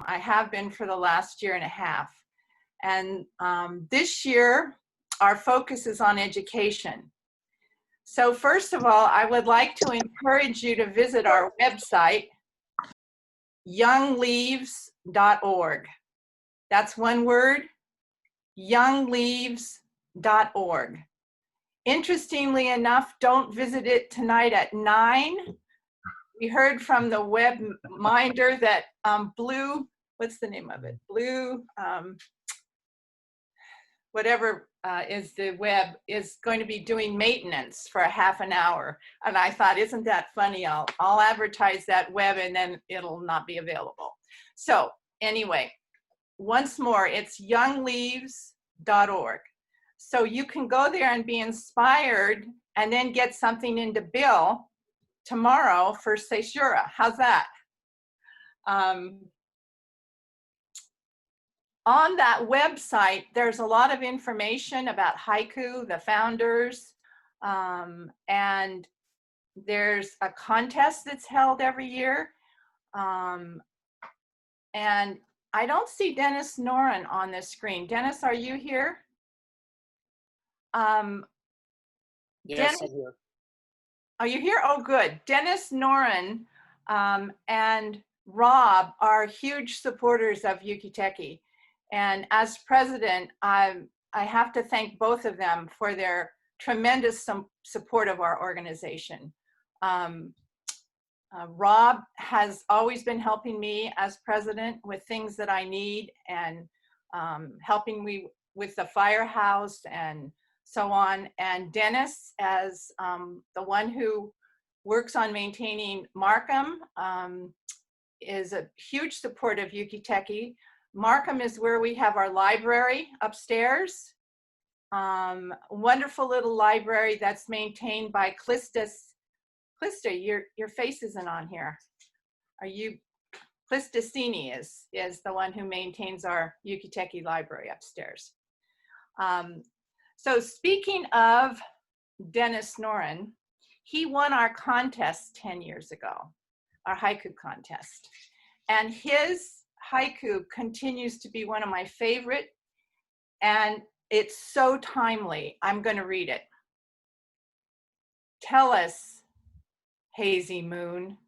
I have been for the last year and a half. And this year, our focus is on education. So first of all, I would like to encourage you to visit our website, youngleaves.org. That's one word, youngleaves.org. Interestingly enough, don't visit it tonight at 9. We heard from the webminder that Blue, what's the name of it? Blue, whatever is the web, is going to be doing maintenance for a half an hour. And I thought, isn't that funny? I'll advertise that web and then it'll not be available. So anyway, once more, it's youngleaves.org. So you can go there and be inspired and then get something into Bill tomorrow for Seishura. How's that? On that website, there's a lot of information about haiku, the founders, and there's a contest that's held every year. And I don't see Dennis Noren on this screen. Dennis, are you here? Yes, Dennis, I'm here. are you here? Oh, good. Dennis Noren and Rob are huge supporters of Yuki Teikei. And as president, I have to thank both of them for their tremendous support of our organization. Rob has always been helping me as president with things that I need and helping me with the firehouse and so on. And Dennis, as the one who works on maintaining Markham, is a huge support of Yuki Teikei. Markham is where we have our library upstairs. Wonderful little library that's maintained by Clistus. Clista, your face isn't on here. Are you? Clistasini is the one who maintains our Yuki Teikei library upstairs. So speaking of Dennis Noren, he won our contest 10 years ago, our haiku contest. And his haiku continues to be one of my favorite, and it's so timely. I'm going to read it. Tell us, hazy moon,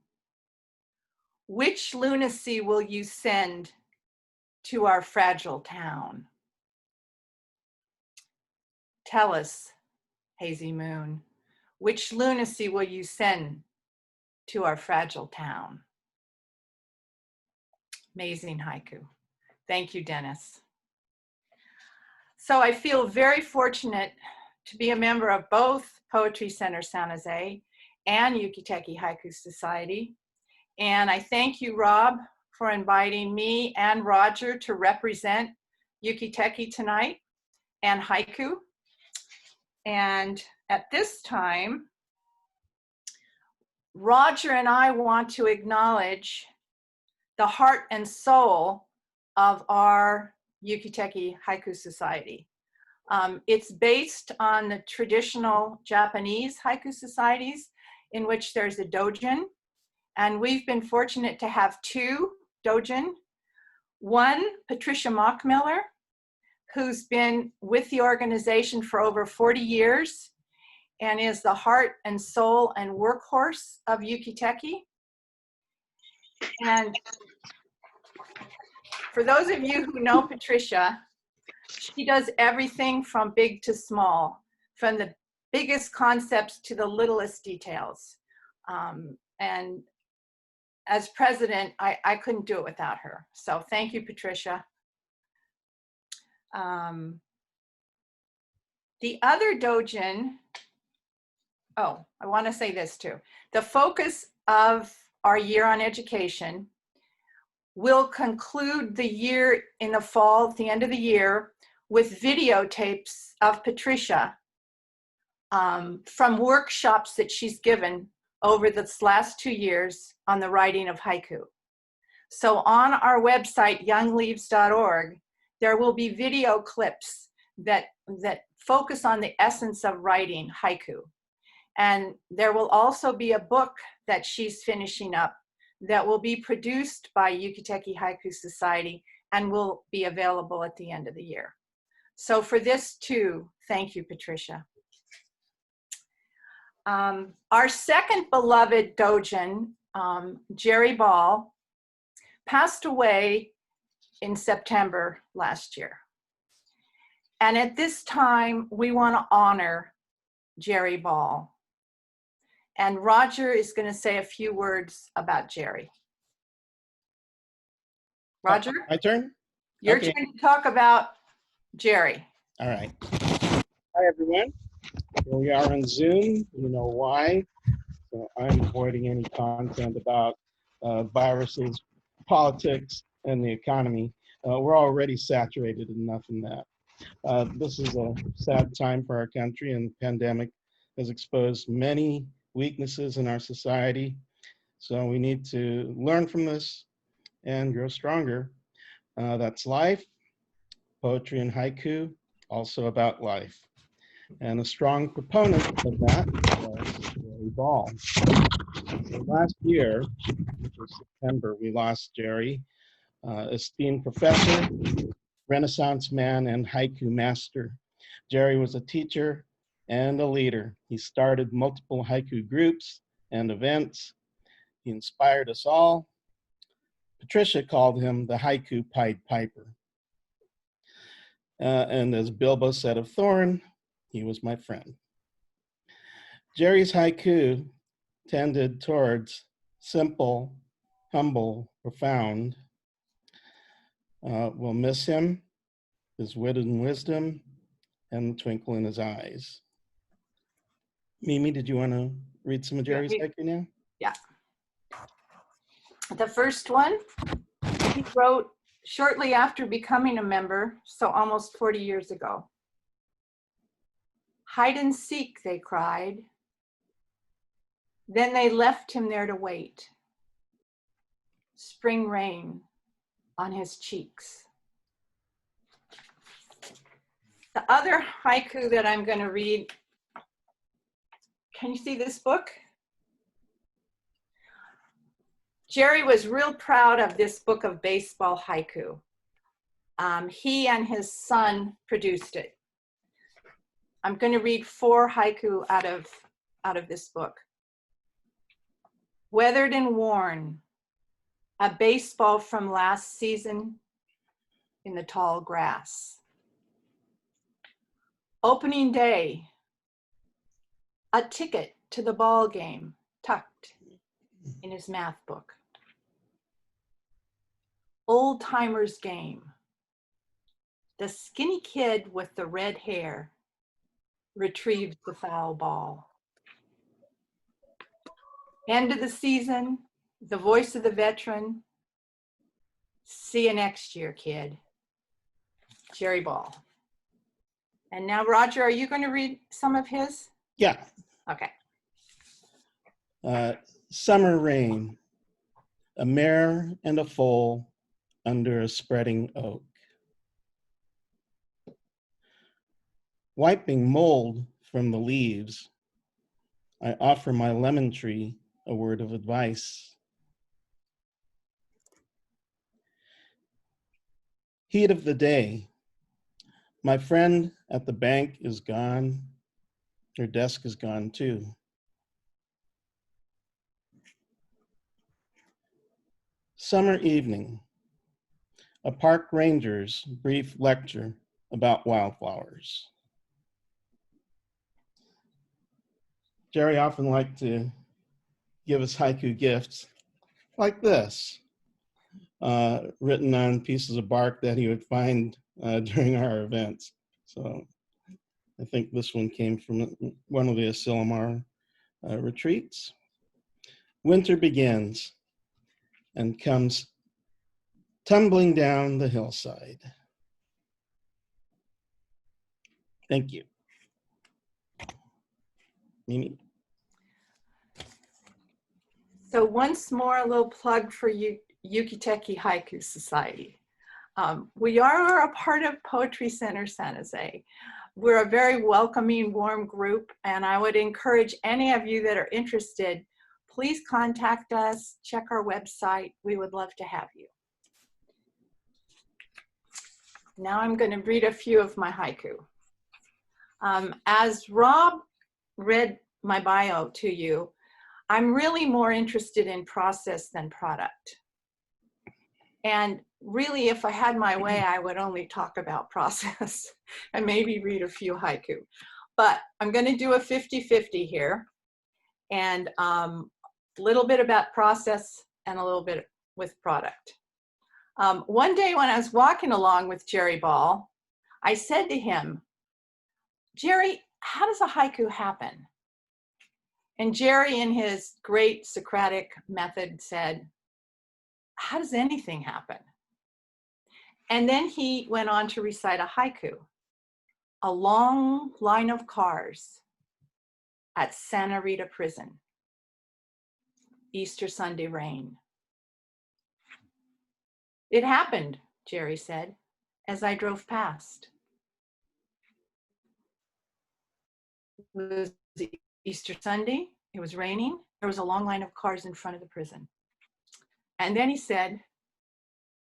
which lunacy will you send to our fragile town? Tell us, hazy moon, which lunacy will you send to our fragile town? Amazing haiku. Thank you, Dennis. So I feel very fortunate to be a member of both Poetry Center San Jose and Yuki Teikei Haiku Society. And I thank you, Rob, for inviting me and Roger to represent Yuki Teikei tonight and haiku. And at this time, Roger and I want to acknowledge the heart and soul of our Yuki Teikei Haiku Society. It's based on the traditional Japanese haiku societies in which there's a dojin. And we've been fortunate to have 2 dojin. One, Patricia Mockmiller, who's been with the organization for over 40 years and is the heart and soul and workhorse of Yuki Teikei. And for those of you who know Patricia, she does everything from big to small, from the biggest concepts to the littlest details. And as president, I couldn't do it without her. So thank you, Patricia. The other dojin, oh, I want to say this too. The focus of our year on education will conclude the year in the fall, at the end of the year, with videotapes of Patricia from workshops that she's given over the last 2 years on the writing of haiku. So on our website, youngleaves.org, there will be video clips that focus on the essence of writing haiku. And there will also be a book that she's finishing up that will be produced by Yuki Teikei Haiku Society and will be available at the end of the year. So for this too, thank you, Patricia. Our second beloved dojin, Jerry Ball, passed away in September last year. And at this time, we want to honor Jerry Ball. And Roger is going to say a few words about Jerry. Roger? My turn? Your Okay. turn to talk about Jerry. All right. Hi, everyone. Here we are on Zoom. You know why. So I'm avoiding any content about viruses, politics, and the economy. We're already saturated enough in that. This is a sad time for our country, and the pandemic has exposed many weaknesses in our society. So we need to learn from this and grow stronger. That's life, poetry and haiku, also about life. And a strong proponent of that was Jerry Ball. So last year, which was September, we lost Jerry, esteemed professor, Renaissance man, and haiku master. Jerry was a teacher and a leader. He started multiple haiku groups and events. He inspired us all. Patricia called him the haiku Pied Piper. And as Bilbo said of Thorn, he was my friend. Jerry's haiku tended towards simple, humble, profound. We'll miss him, his wit and wisdom, and the twinkle in his eyes. Mimi, did you want to read some of Jerry's haiku now? Yeah. The first one, he wrote shortly after becoming a member, so almost 40 years ago. Hide and seek, they cried. Then they left him there to wait. Spring rain on his cheeks. The other haiku that I'm going to read, can you see this book? Jerry was real proud of this book of baseball haiku. He and his son produced it. I'm going to read 4 haiku out of this book. Weathered and worn, a baseball from last season in the tall grass. Opening day, a ticket to the ball game tucked in his math book. Old timers game. The skinny kid with the red hair retrieved the foul ball. End of the season, the voice of the veteran. See you next year, kid. Jerry Ball. And now, Roger, are you going to read some of his? Yeah. Okay. Summer rain, a mare and a foal under a spreading oak. Wiping mold from the leaves, I offer my lemon tree a word of advice. Heat of the day. My friend at the bank is gone. Her desk is gone too. Summer evening. A park ranger's brief lecture about wildflowers. Jerry often liked to give us haiku gifts like this, written on pieces of bark that he would find during our events. So I think this one came from one of the Asilomar retreats. Winter begins and comes tumbling down the hillside. Thank you. Mimi? So once more, a little plug for Yuki Teikei Haiku Society. We are a part of Poetry Center San Jose. We're a very welcoming, warm group, and I would encourage any of you that are interested, please contact us, check our website. We would love to have you. Now I'm going to read a few of my haiku. As Rob read my bio to you, I'm really more interested in process than product. And really, if I had my way, I would only talk about process and maybe read a few haiku. But I'm going to do a 50-50 here, and a little bit about process and a little bit with product. One day when I was walking along with Jerry Ball, I said to him, "Jerry, how does a haiku happen?" And Jerry, in his great Socratic method, said, "How does anything happen?" And then he went on to recite a haiku. A long line of cars at Santa Rita Prison. Easter Sunday rain. "It happened," Jerry said, "as I drove past. It was Easter Sunday. It was raining. There was a long line of cars in front of the prison." And then he said,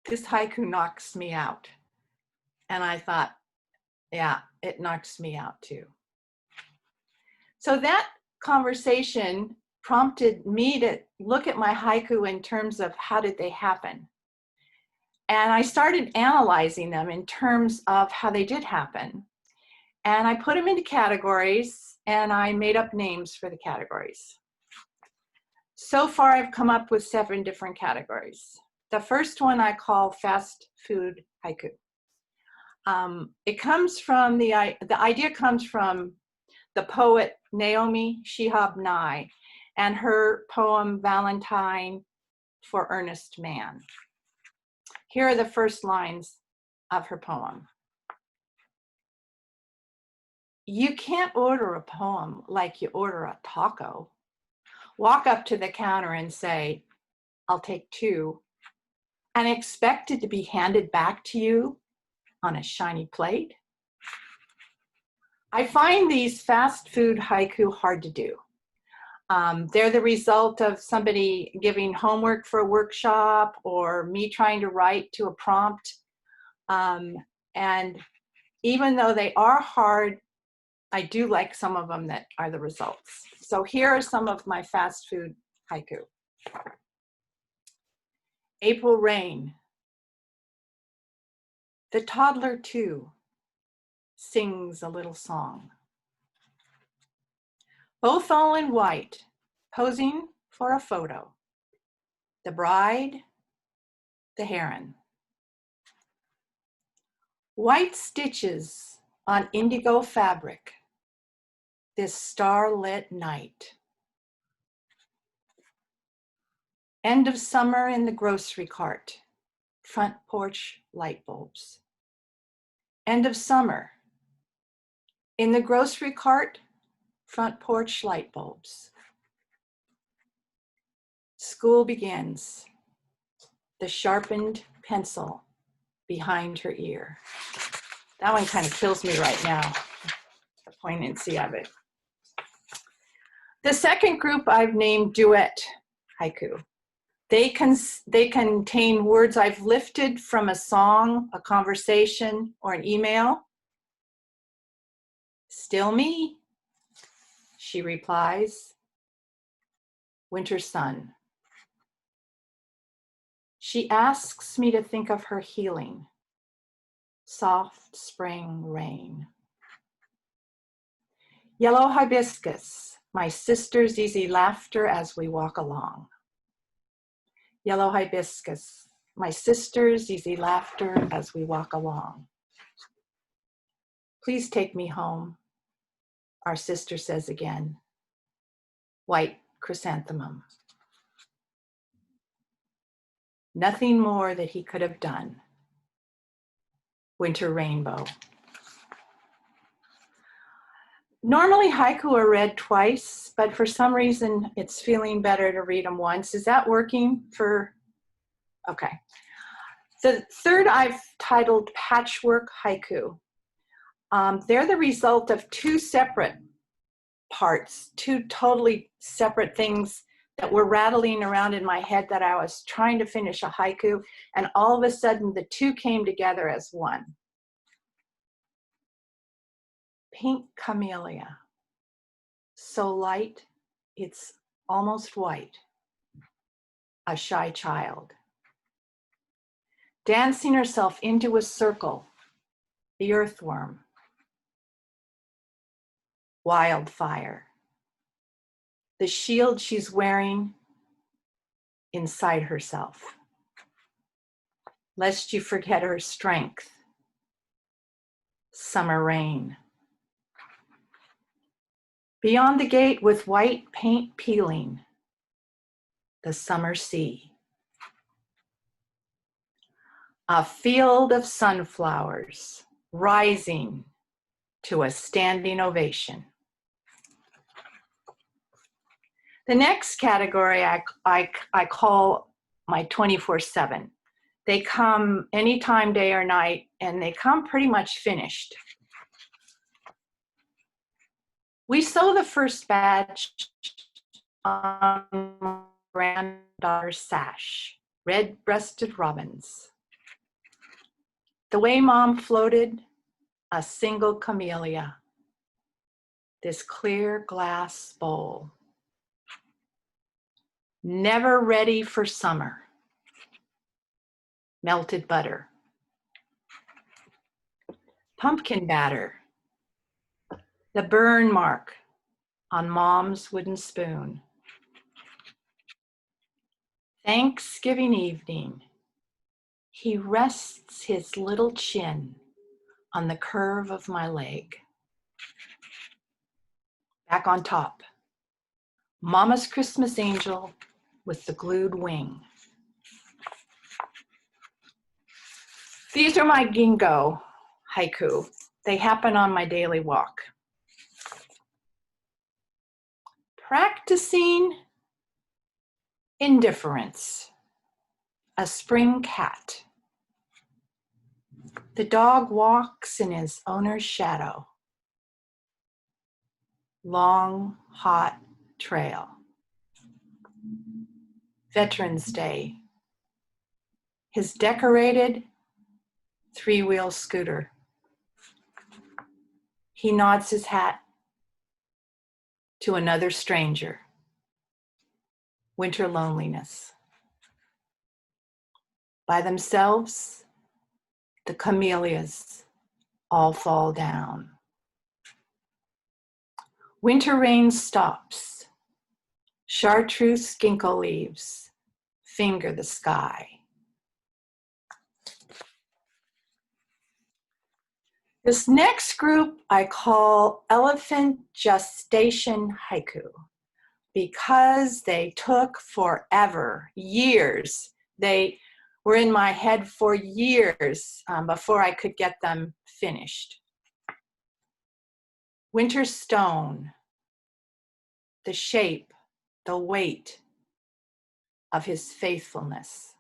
"This haiku knocks me out." And I thought, yeah, it knocks me out too. So that conversation prompted me to look at my haiku in terms of how did they happen. And I started analyzing them in terms of how they did happen. And I put them into categories, and I made up names for the categories. So far, I've come up with 7 different categories. The first one I call fast food haiku. It comes from the idea comes from the poet Naomi Shihab Nye and her poem Valentine for Earnest Man. Here are the first lines of her poem. "You can't order a poem like you order a taco. Walk up to the counter and say, 'I'll take 2, and expect it to be handed back to you on a shiny plate.' I find these fast food haiku hard to do. They're the result of somebody giving homework for a workshop or me trying to write to a prompt. And even though they are hard, I do like some of them that are the results. So here are some of my fast food haiku. April rain. The toddler too sings a little song. Both all in white, posing for a photo. The bride, the heron. White stitches on indigo fabric, this starlit night. End of summer in the grocery cart, front porch light bulbs. End of summer in the grocery cart, front porch light bulbs. School begins, the sharpened pencil behind her ear. That one kind of kills me right now, the poignancy of it. The second group I've named duet haiku. They contain words I've lifted from a song, a conversation, or an email. "Still me," she replies. Winter sun. She asks me to think of her healing. Soft spring rain. Yellow hibiscus, my sister's easy laughter as we walk along. Yellow hibiscus, my sister's easy laughter as we walk along. Please take me home, our sister says again. White chrysanthemum. Nothing more that he could have done. Winter rainbow. Normally haiku are read twice, but for some reason it's feeling better to read them once. Is that working for? Okay. The third I've titled Patchwork Haiku. They're the result of 2 separate parts, 2 totally separate things that were rattling around in my head that I was trying to finish a haiku, and all of a sudden the two came together as one. Pink camellia, so light, it's almost white. A shy child. Dancing herself into a circle, the earthworm. Wildfire. The shield she's wearing inside herself, lest you forget her strength. Summer rain. Beyond the gate with white paint peeling, the summer sea. A field of sunflowers rising to a standing ovation. The next category I call my 24/7. They come anytime, day or night, and they come pretty much finished. We sew the first batch on my granddaughter's sash, red-breasted robins. The way Mom floated, a single camellia, this clear glass bowl. Never ready for summer. Melted butter. Pumpkin batter. The burn mark on Mom's wooden spoon. Thanksgiving evening, he rests his little chin on the curve of my leg. Back on top, Mama's Christmas angel with the glued wing. These are my ginkgo haiku. They happen on my daily walk. Practicing indifference. A spring cat. The dog walks in his owner's shadow. Long, hot trail. Veterans Day. His decorated three-wheel scooter. He nods his hat to another stranger. Winter loneliness. By themselves, the camellias all fall down. Winter rain stops. Chartreuse ginkgo leaves finger the sky. This next group I call elephant gestation haiku because they took forever, years. They were in my head for years before I could get them finished. Winter stone, the shape, the weight of his faithfulness.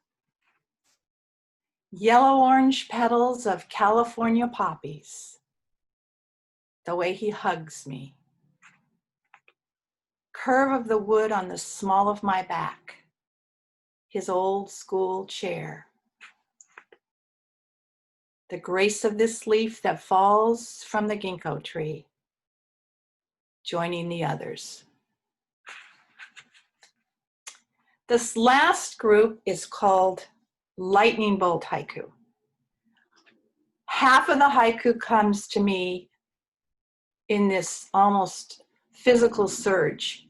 Yellow-orange petals of California poppies, the way he hugs me. Curve of the wood on the small of my back, his old school chair. The grace of this leaf that falls from the ginkgo tree, joining the others. This last group is called lightning bolt haiku. Half of the haiku comes to me in this almost physical surge.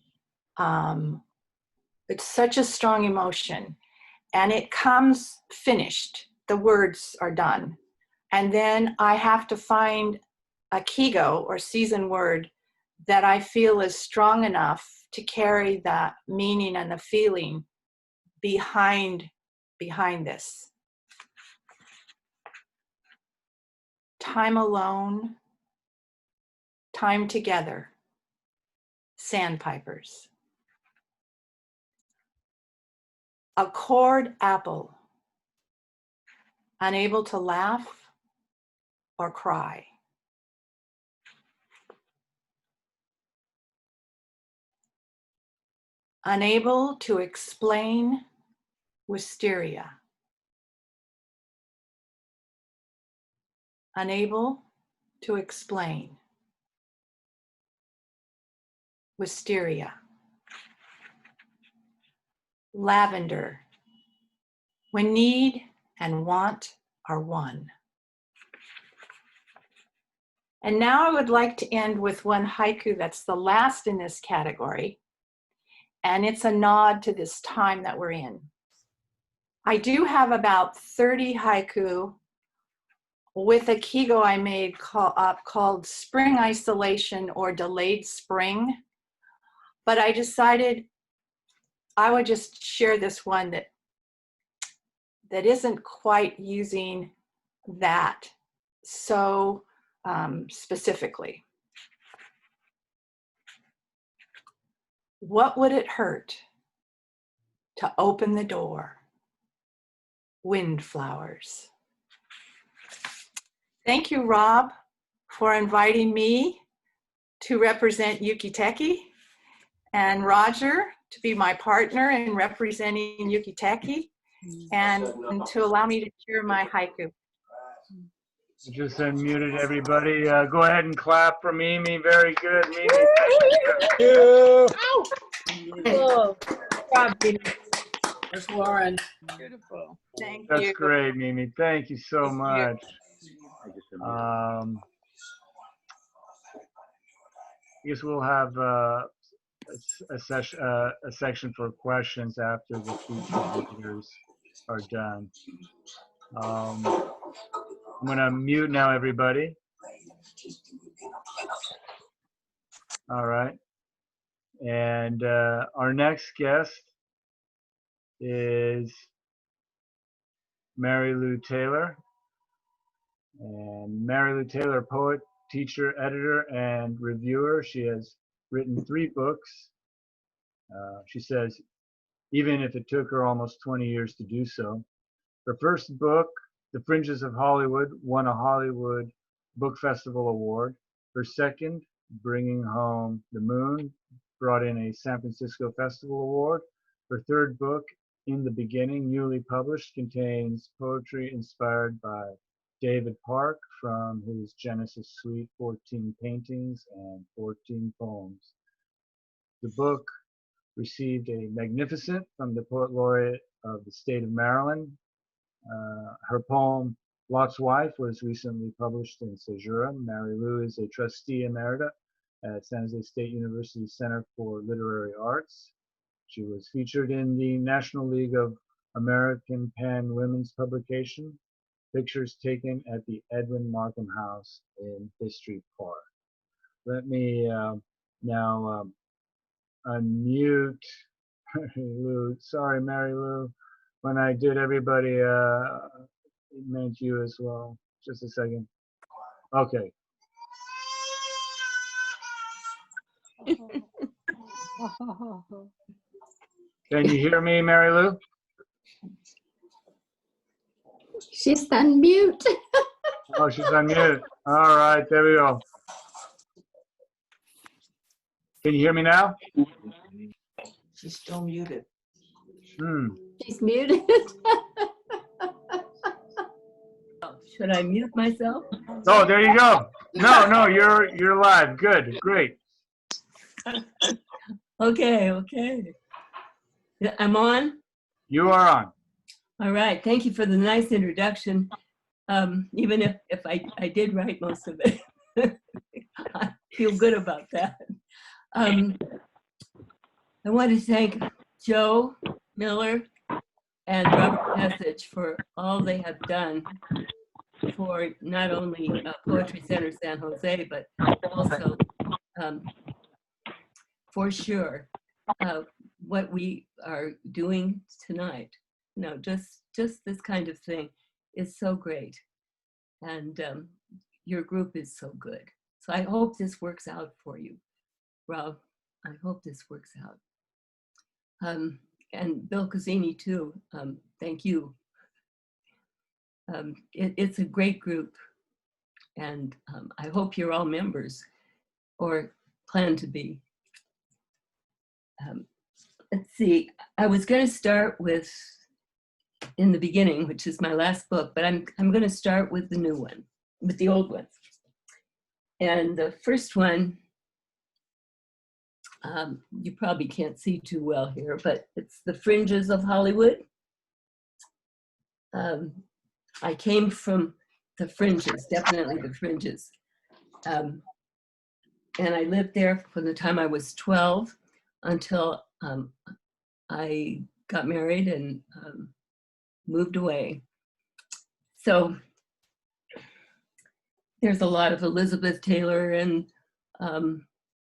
It's such a strong emotion, and it comes finished. The words are done. And then I have to find a kigo or season word that I feel is strong enough to carry the meaning and the feeling behind this. Time alone, time together, sandpipers. A cored apple, unable to laugh or cry. unable to explain wisteria. Unable to explain wisteria. Lavender, when need and want are one. And now I would like to end with one haiku that's the last in this category, and it's a nod to this time that we're in. I do have about 30 haiku with a kigo I made called Spring Isolation or Delayed Spring, but I decided I would just share this one that isn't quite using that so specifically. What would it hurt to open the door? Windflowers. Thank you, Rob, for inviting me to represent Yuki Teikei, and Roger to be my partner in representing Yuki Teikei, and to allow me to share my haiku. I just unmuted everybody. Go ahead and clap for Mimi. Very good, Mimi. Thank you. Beautiful. Good job, Mimi. That's Lauren. Beautiful. Thank you. That's great, Mimi. Thank you so much. I guess we'll have a section for questions after the featured visitors are done. I'm going to mute now, everybody. All right. And our next guest is Mary Lou Taylor. And Mary Lou Taylor, poet, teacher, editor, and reviewer. She has written 3 books. She says, even if it took her almost 20 years to do so. Her first book, The Fringes of Hollywood, won a Hollywood Book Festival Award. Her second, Bringing Home the Moon, brought in a San Francisco Festival Award. Her third book, In the Beginning, newly published, contains poetry inspired by David Park from his Genesis Suite, 14 paintings and 14 poems. The book received a magnificent from the Poet Laureate of the state of Maryland. Her poem, Lot's Wife, was recently published in Cesura. Mary Lou is a trustee emerita at San Jose State University Center for Literary Arts. She was featured in the National League of American Pen women's publication, Pictures Taken at the Edwin Markham House in History Park. Let me now unmute Mary Lou. Sorry, Mary Lou. When I did everybody, it meant you as well. Just a second. Okay. Can you hear me, Mary Lou? She's on mute. Oh, she's on mute. All right, there we go. Can you hear me now? She's still muted. She's muted. Should I mute myself? Oh, there you go. No, you're live. Good, great. Okay. I'm on? You are on. All right. Thank you for the nice introduction. Even if I did write most of it. I feel good about that. I want to thank Joe Miller and Robert Message for all they have done for not only Poetry Center San Jose, but also for sure what we are doing tonight. You know, just this kind of thing is so great, and your group is so good. So I hope this works out for you, Rob. I hope this works out. And Bill Cazzini too, thank you. It's a great group, and I hope you're all members or plan to be. let's see, I was going to start with In the Beginning, which is my last book, but I'm going to start with the new one, with the old one. And the first one, you probably can't see too well here, but it's The Fringes of Hollywood. I came from the fringes, definitely the fringes. And I lived there from the time I was 12 until I got married and moved away. So there's a lot of Elizabeth Taylor and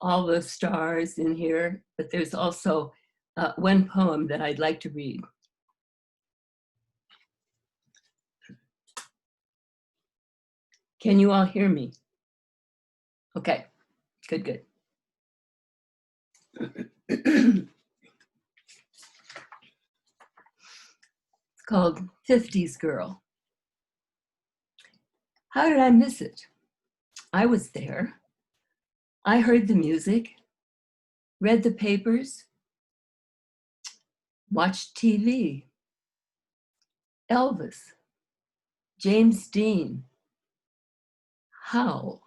all the stars in here, but there's also one poem that I'd like to read. Can you all hear me? Okay, good. It's called 50s Girl. How did I miss it? I was there. I heard the music, read the papers, watched TV. Elvis, James Dean. How?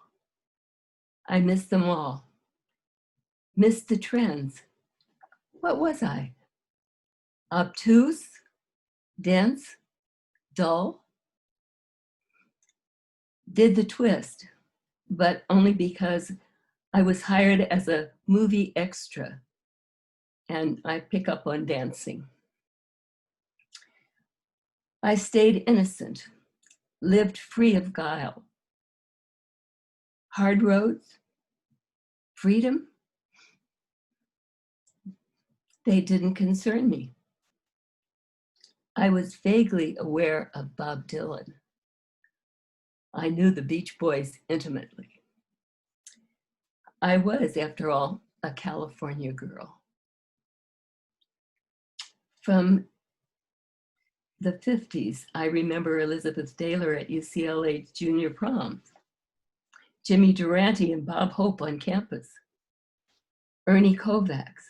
I missed them all. Missed the trends. What was I? Obtuse? Dense? Dull? Did the twist, but only because I was hired as a movie extra and I pick up on dancing. I stayed innocent, lived free of guile. Hard roads, freedom, they didn't concern me. I was vaguely aware of Bob Dylan. I knew the Beach Boys intimately. I was, after all, a California girl. From the 50s, I remember Elizabeth Taylor at UCLA's junior prom, Jimmy Durante and Bob Hope on campus, Ernie Kovacs,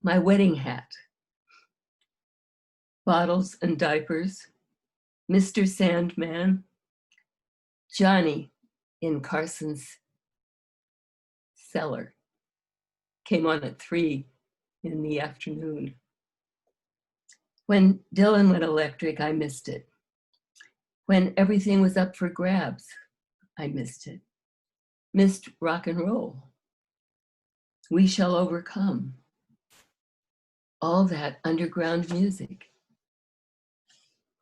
my wedding hat, bottles and diapers, Mr. Sandman, Johnny in Carson's cellar, came on at 3 in the afternoon. When Dylan went electric, I missed it. When everything was up for grabs, I missed it. Missed rock and roll. We Shall Overcome. All that underground music.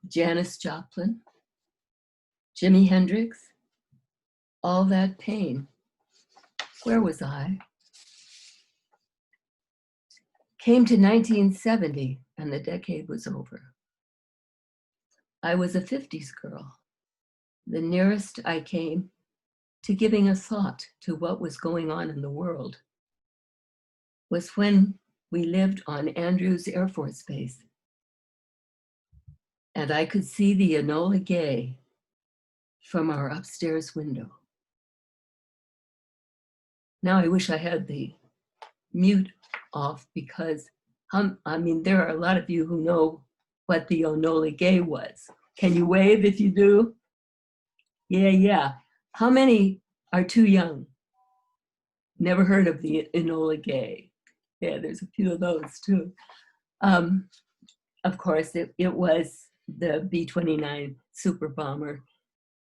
Janis Joplin, Jimi Hendrix, all that pain. Where was I? Came to 1970 and the decade was over. I was a 50s girl. The nearest I came to giving a thought to what was going on in the world was when we lived on Andrews Air Force Base. And I could see the Enola Gay from our upstairs window. Now I wish I had the mute off because, there are a lot of you who know what the Enola Gay was. Can you wave if you do? Yeah. How many are too young? Never heard of the Enola Gay. Yeah, there's a few of those too. Of course, it was the B-29 super bomber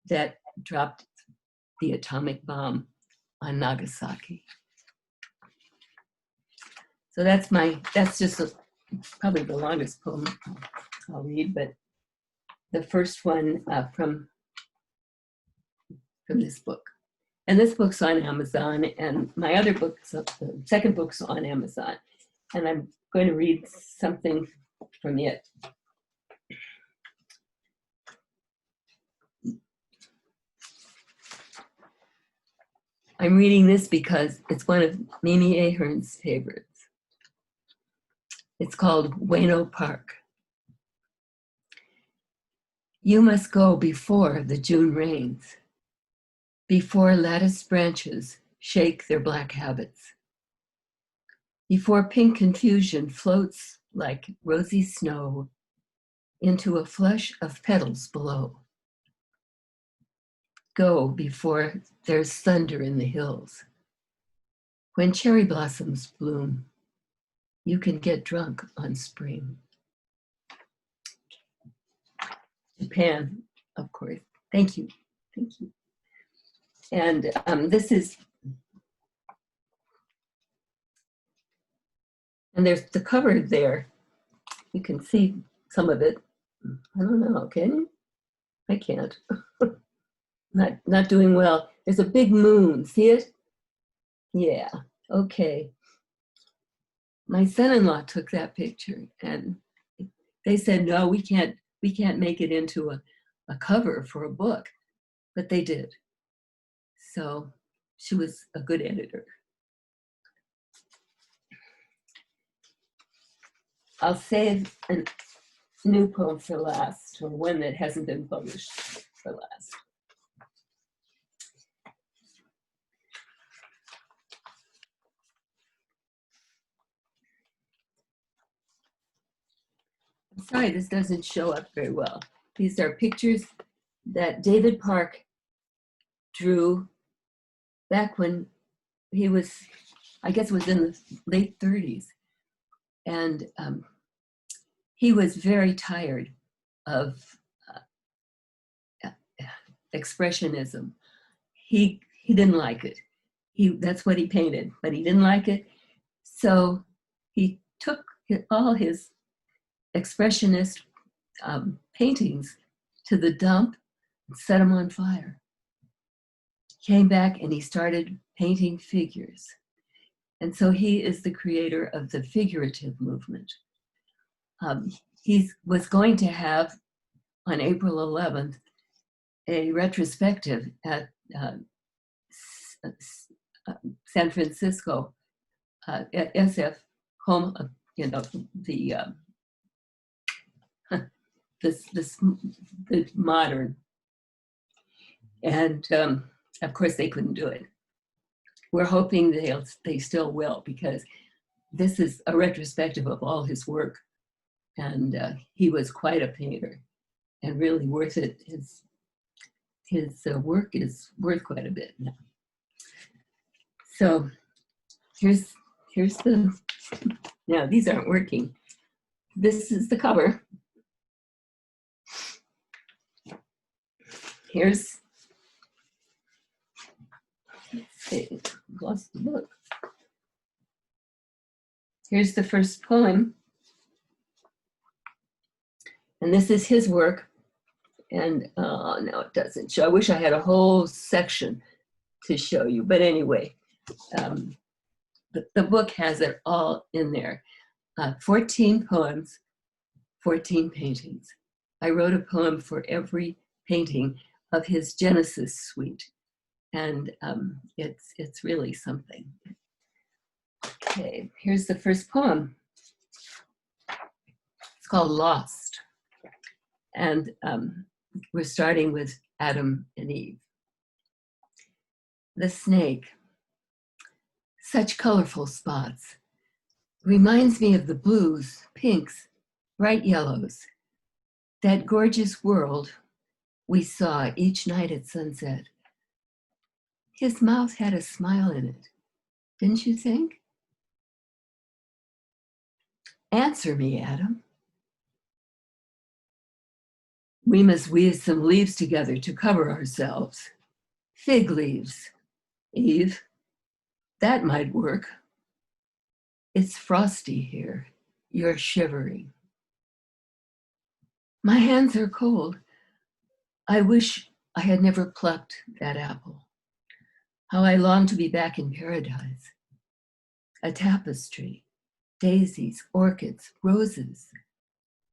that dropped the atomic bomb on Nagasaki. So that's just probably the longest poem I'll read, but the first one from this book. And this book's on Amazon, and my other book's, the second book's on Amazon. And I'm going to read something from it. I'm reading this because it's one of Mimi Ahern's favorites. It's called Wayno Park. You must go before the June rains, before lattice branches shake their black habits, before pink confusion floats like rosy snow into a flush of petals below. Go before there's thunder in the hills. When cherry blossoms bloom, you can get drunk on spring. Japan, of course. Thank you. Thank you. And this is, and there's the cover there. You can see some of it. I don't know, can you? I can't. Not doing well. There's a big moon, see it? Yeah, okay. My son-in-law took that picture and they said, no, we can't make it into a cover for a book, but they did. So she was a good editor. I'll save a new poem for last, or one that hasn't been published for last. I'm sorry, this doesn't show up very well. These are pictures that David Park drew back when he was, I guess it was in the late 30s. And he was very tired of expressionism. He didn't like it. That's what he painted, but he didn't like it. So he took all his expressionist paintings to the dump and set them on fire. Came back and he started painting figures. And so he is the creator of the figurative movement. He was going to have, on April 11th, a retrospective at San Francisco, at SF, home of, you know, the modern. And of course they couldn't do it. We're hoping they still will, because this is a retrospective of all his work. And he was quite a painter and really worth it. His work is worth quite a bit now. So here's the, now these aren't working. This is the cover. Here's, let's see, lost the book. Here's the first poem. And this is his work. And no, it doesn't show. I wish I had a whole section to show you. But anyway, the book has it all in there. 14 poems, 14 paintings. I wrote a poem for every painting of his Genesis suite. And it's really something. Okay, here's the first poem. It's called Lost. And we're starting with Adam and Eve. The snake, such colorful spots, reminds me of the blues, pinks, bright yellows, that gorgeous world we saw each night at sunset. His mouth had a smile in it, didn't you think? Answer me, Adam. We must weave some leaves together to cover ourselves. Fig leaves, Eve. That might work. It's frosty here. You're shivering. My hands are cold. I wish I had never plucked that apple. How I long to be back in paradise. A tapestry, daisies, orchids, roses,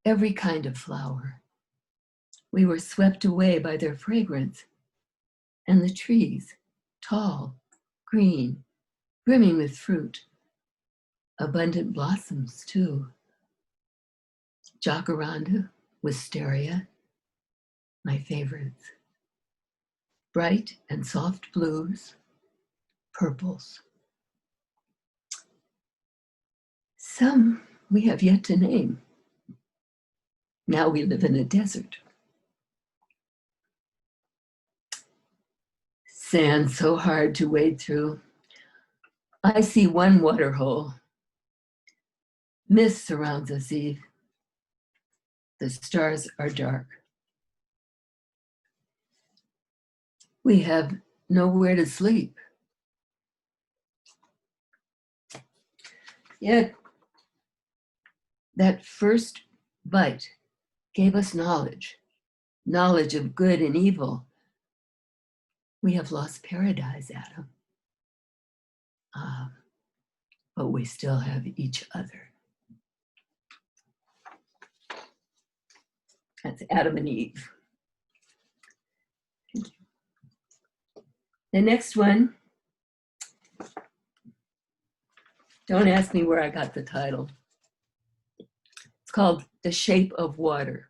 every kind of flower. We were swept away by their fragrance, and the trees, tall, green, brimming with fruit, abundant blossoms too. Jacaranda, wisteria, my favorites. Bright and soft blues, purples. Some we have yet to name. Now we live in a desert. Sand so hard to wade through. I see one water hole. Mist surrounds us, Eve. The stars are dark. We have nowhere to sleep. Yet, that first bite gave us knowledge, knowledge of good and evil. We have lost paradise, Adam. But we still have each other. That's Adam and Eve. Thank you. The next one, don't ask me where I got the title. It's called The Shape of Water.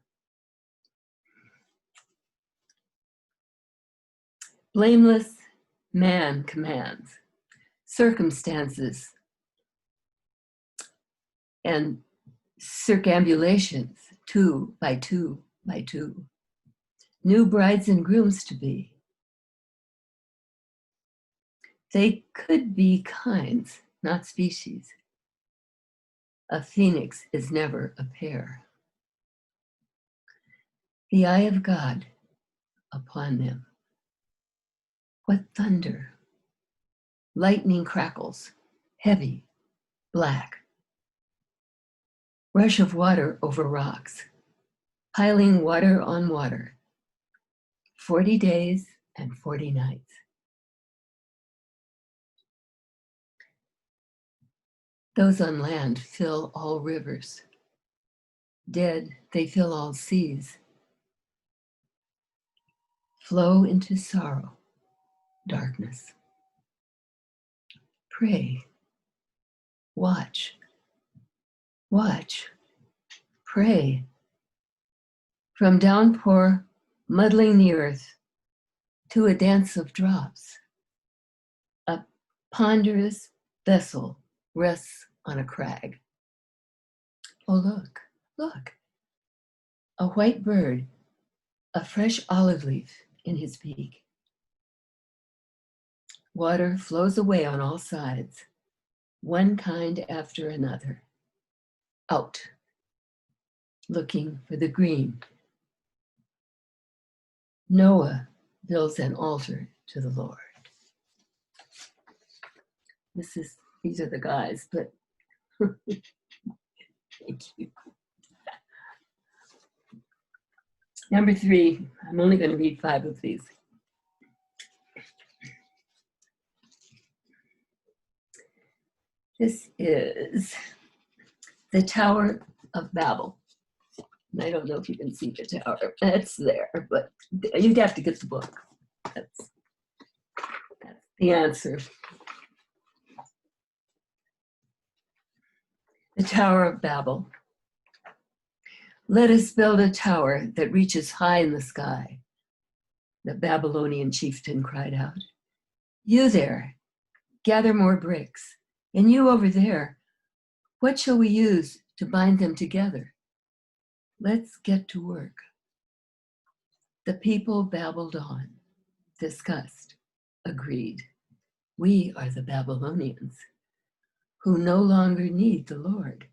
Blameless man commands, circumstances and circambulations, 2 by 2 by 2. New brides and grooms to be. They could be kinds, not species. A phoenix is never a pair. The eye of God upon them. What thunder! Lightning crackles, heavy, black. Rush of water over rocks, piling water on water. 40 days and 40 nights. Those on land fill all rivers. Dead, they fill all seas. Flow into sorrow, darkness. Pray, watch, watch, pray. From downpour muddling the earth to a dance of drops. A ponderous vessel rests on a crag. Oh, look, look. A white bird, a fresh olive leaf in his beak. Water flows away on all sides, one kind after another. Out, looking for the green. Noah builds an altar to the Lord. These are the guys, but thank you. Number 3, I'm only going to read 5 of these. This is the Tower of Babel. And I don't know if you can see the tower. That's there, but you'd have to get the book. That's the answer. The Tower of Babel. Let us build a tower that reaches high in the sky. The Babylonian chieftain cried out. You there, gather more bricks. And you over there, what shall we use to bind them together? Let's get to work. The people babbled on, discussed, agreed. We are the Babylonians, who no longer need the Lord.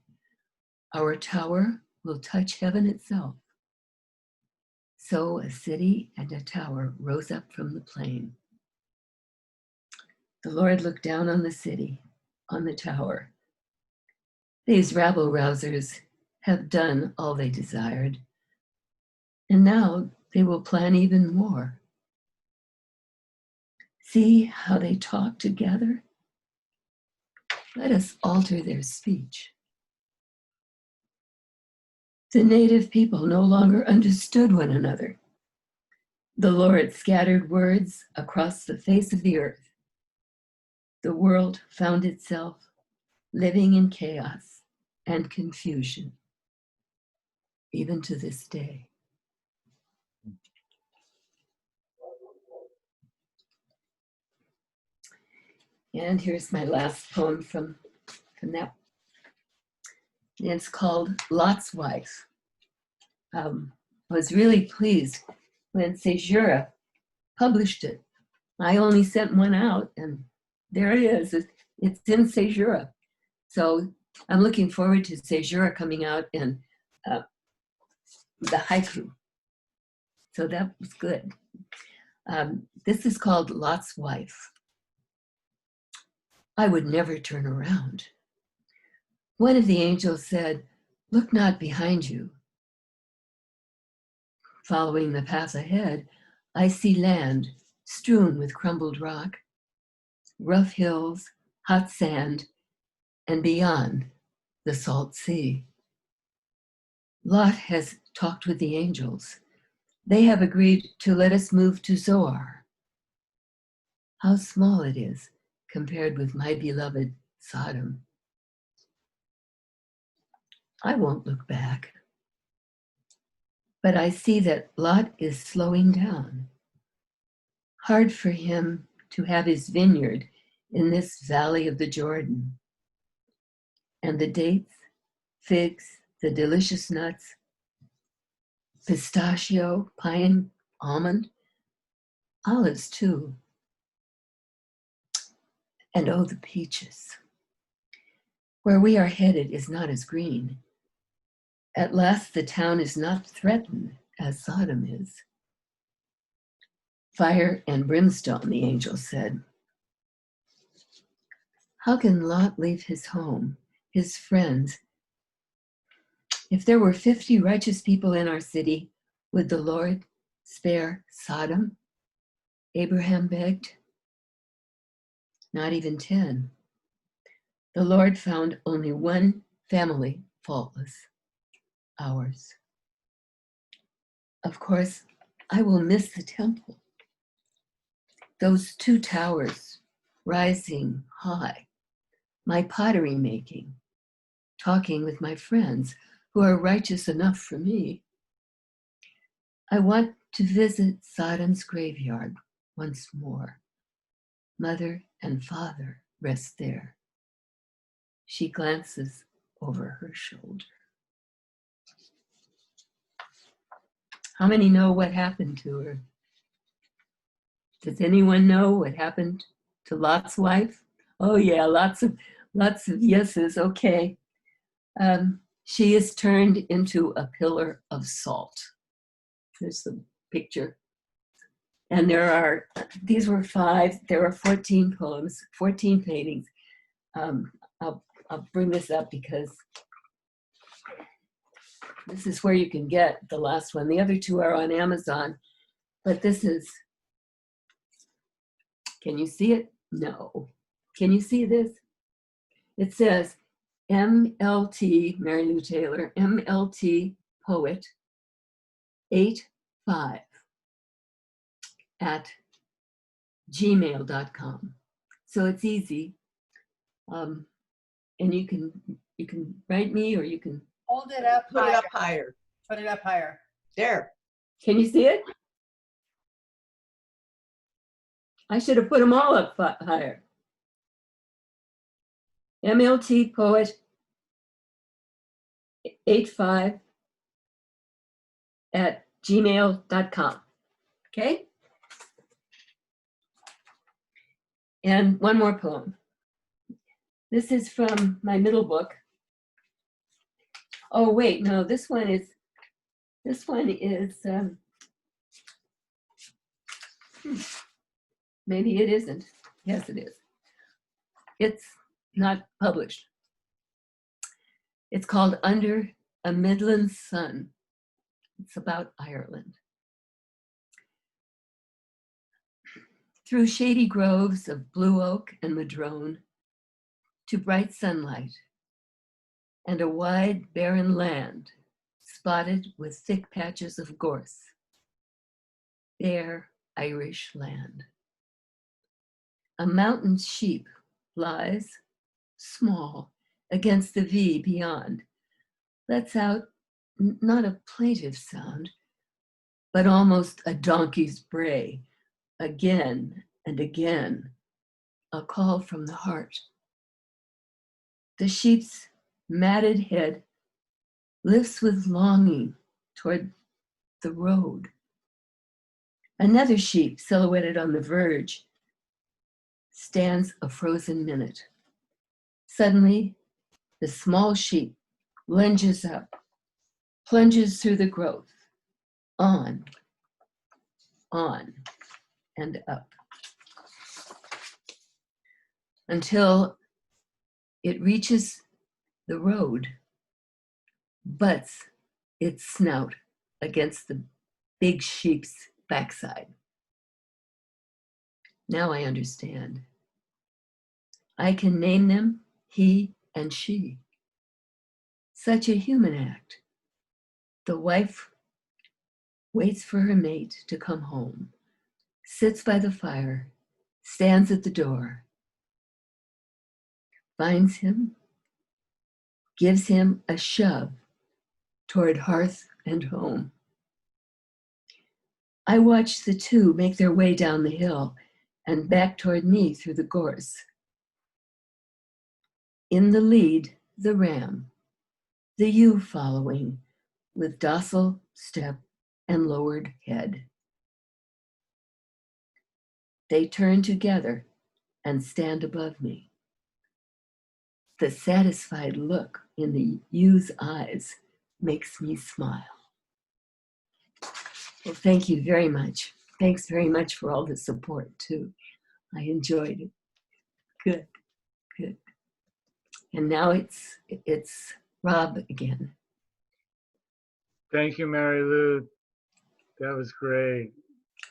Our tower will touch heaven itself. So a city and a tower rose up from the plain. The Lord looked down on the city, on the tower. These rabble-rousers have done all they desired, and now they will plan even more. See how they talk together? Let us alter their speech. The native people no longer understood one another. The Lord scattered words across the face of the earth. The world found itself living in chaos and confusion, even to this day. And here's my last poem from that. It's called Lot's Wife. I was really pleased when Seijura published it. I only sent one out, and there it is. It's in Seijura. So I'm looking forward to Seijura coming out in the haiku. So that was good. This is called Lot's Wife. I would never turn around. One of the angels said, "Look not behind you." Following the path ahead, I see land strewn with crumbled rock, rough hills, hot sand, and beyond, the salt sea. Lot has talked with the angels. They have agreed to let us move to Zoar. How small it is compared with my beloved Sodom. I won't look back. But I see that Lot is slowing down. Hard for him to have his vineyard in this valley of the Jordan. And the dates, figs, the delicious nuts, pistachio, pine, almond, olives too. And oh, the peaches. Where we are headed is not as green. At last the town is not threatened as Sodom is. Fire and brimstone, the angel said. How can Lot leave his home, his friends? If there were 50 righteous people in our city, would the Lord spare Sodom? Abraham begged. Not even 10. The Lord found only one family faultless, ours. Of course, I will miss the temple. Those 2 towers rising high, my pottery making, talking with my friends who are righteous enough for me. I want to visit Sodom's graveyard once more. Mother and father rest there. She glances over her shoulder. How many know what happened to her? Does anyone know what happened to Lot's wife? Oh yeah, lots of yeses, okay. She is turned into a pillar of salt. There's the picture. And these were 5, there are 14 poems, 14 paintings. I'll bring this up because this is where you can get the last one. The other 2 are on Amazon, but this is, can you see it? No. Can you see this? It says MLT, Mary Lou Taylor, MLT Poet 85 at gmail.com. So it's easy. And you can write me, or you can Hold it up. Put it up higher. Put it up higher. There. Can you see it? I should have put them all up higher. MLT Poet 85 at gmail.com. Okay? And one more poem. This is from my middle book. Oh wait, no, this one is maybe it isn't. Yes, it is. It's not published. It's called Under a Midland Sun. It's about Ireland. Through shady groves of blue oak and madrone, to bright sunlight and a wide barren land spotted with thick patches of gorse. Bare Irish land. A mountain sheep lies small against the V beyond, lets out not a plaintive sound, but almost a donkey's bray, again and again, a call from the heart. The sheep's matted head lifts with longing toward the road. Another sheep silhouetted on the verge stands a frozen minute. Suddenly, the small sheep lunges up, plunges through the growth, on, and up, until it reaches the road, butts its snout against the big sheep's backside. Now I understand. I can name them he and she. Such a human act. The wife waits for her mate to come home, sits by the fire, stands at the door, finds him, gives him a shove toward hearth and home. I watch the two make their way down the hill and back toward me through the gorse. In the lead, the ram, the ewe following with docile step and lowered head. They turn together and stand above me. The satisfied look in the ew's eyes makes me smile. Well, thank you very much. Thanks very much for all the support too. I enjoyed it. Good, good. And now it's Rob again. Thank you, Mary Lou. That was great.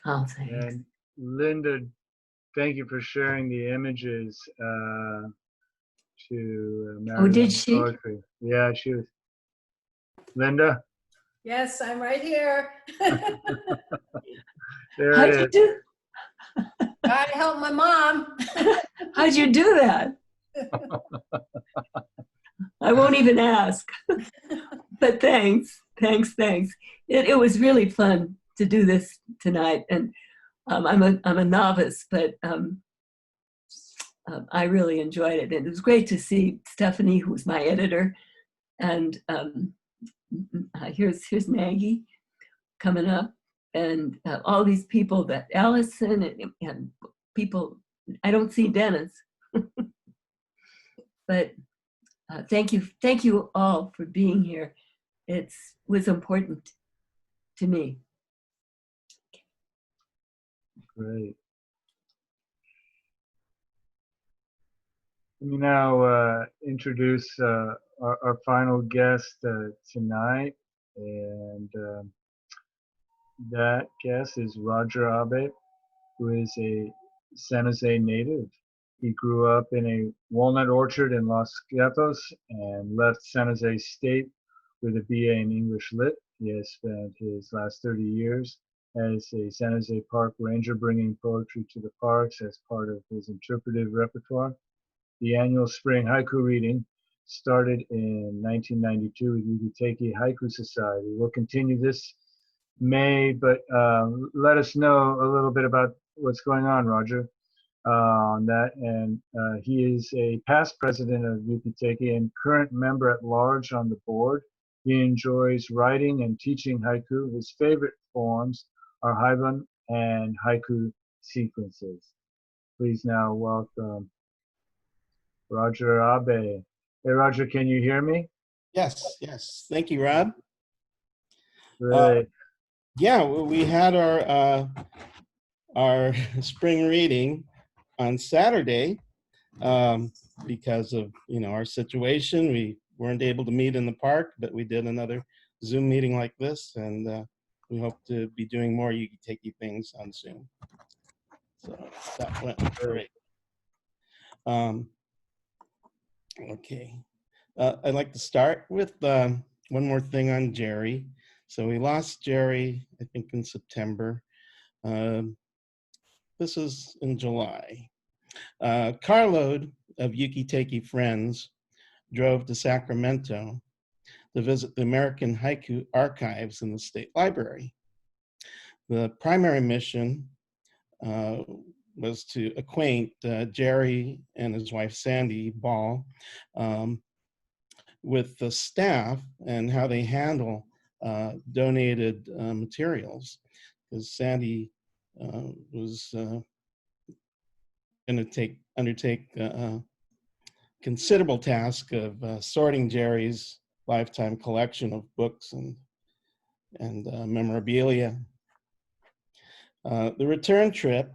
Oh, thanks. And Linda, thank you for sharing the images to Mary Oh, did Lou's she? poetry. Yeah, she was. Linda, Yes, I'm right here. there How'd it you is. do? Gotta help my mom. How'd you do that? I won't even ask. But thanks. It was really fun to do this tonight, and I'm a novice, but I really enjoyed it, and it was great to see Stephanie, who's my editor, and here's Maggie coming up, and all these people that Allison and people. I don't see Dennis, but thank you all for being here. It was important to me. Great. Let me now introduce our final guest tonight, and that guest is Roger Abe, who is a San Jose native. He grew up in a walnut orchard in Los Gatos and left San Jose State with a BA in English Lit. He has spent his last 30 years as a San Jose Park Ranger, bringing poetry to the parks as part of his interpretive repertoire. The annual spring haiku reading started in 1992 with Yuki Teikei Haiku Society. We'll continue this May, but let us know a little bit about what's going on, Roger, on that. And he is a past president of Yuki Teikei and current member at large on the board. He enjoys writing and teaching haiku. His favorite forms are haibun and haiku sequences. Please now welcome Roger Abe. Hey, Roger, can you hear me? Yes. Thank you, Rob. Great. Yeah, we had our spring reading on Saturday because of our situation. We weren't able to meet in the park, but we did another Zoom meeting like this, and we hope to be doing more Yuki Teikei things on Zoom. So that went great. Okay, I'd like to start with one more thing on Jerry. So we lost Jerry, I think, in September. This is in July. Carload of Yuki Teikei friends drove to Sacramento to visit the American Haiku Archives in the State Library. The primary mission was to acquaint Jerry and his wife Sandy Ball with the staff and how they handle donated materials, because Sandy was going to undertake a considerable task of sorting Jerry's lifetime collection of books and memorabilia. The return trip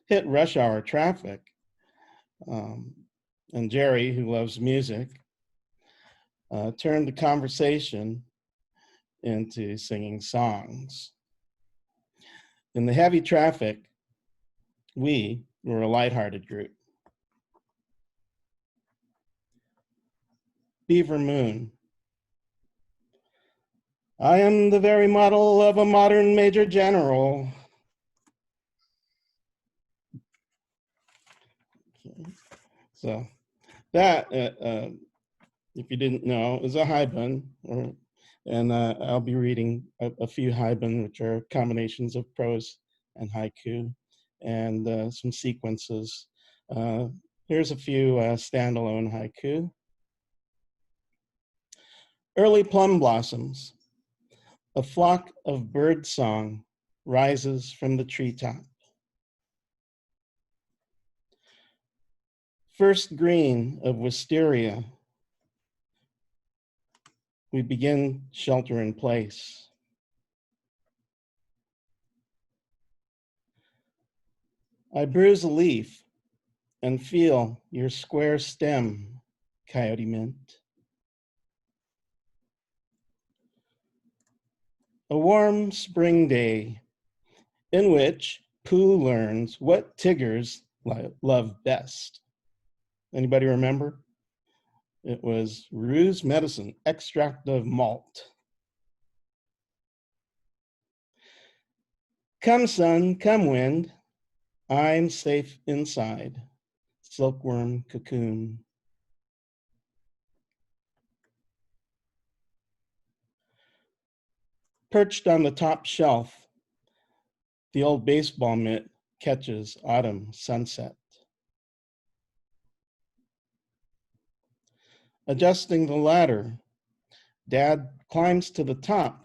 hit rush hour traffic, and Jerry, who loves music, turned the conversation into singing songs. In the heavy traffic, we were a lighthearted group. Beaver Moon. I am the very model of a modern major general. Okay. So that, if you didn't know, is a haibun, and I'll be reading a few haibun, which are combinations of prose and haiku, and some sequences. Here's a few standalone haiku. Early plum blossoms. A flock of bird song rises from the treetop. First green of wisteria, we begin shelter in place. I bruise a leaf and feel your square stem, coyote mint. A warm spring day in which Pooh learns what Tiggers love best. Anybody remember? It was Rue's medicine, extract of malt. Come sun, come wind, I'm safe inside, silkworm cocoon. Perched on the top shelf, the old baseball mitt catches autumn sunset. Adjusting the ladder, Dad climbs to the top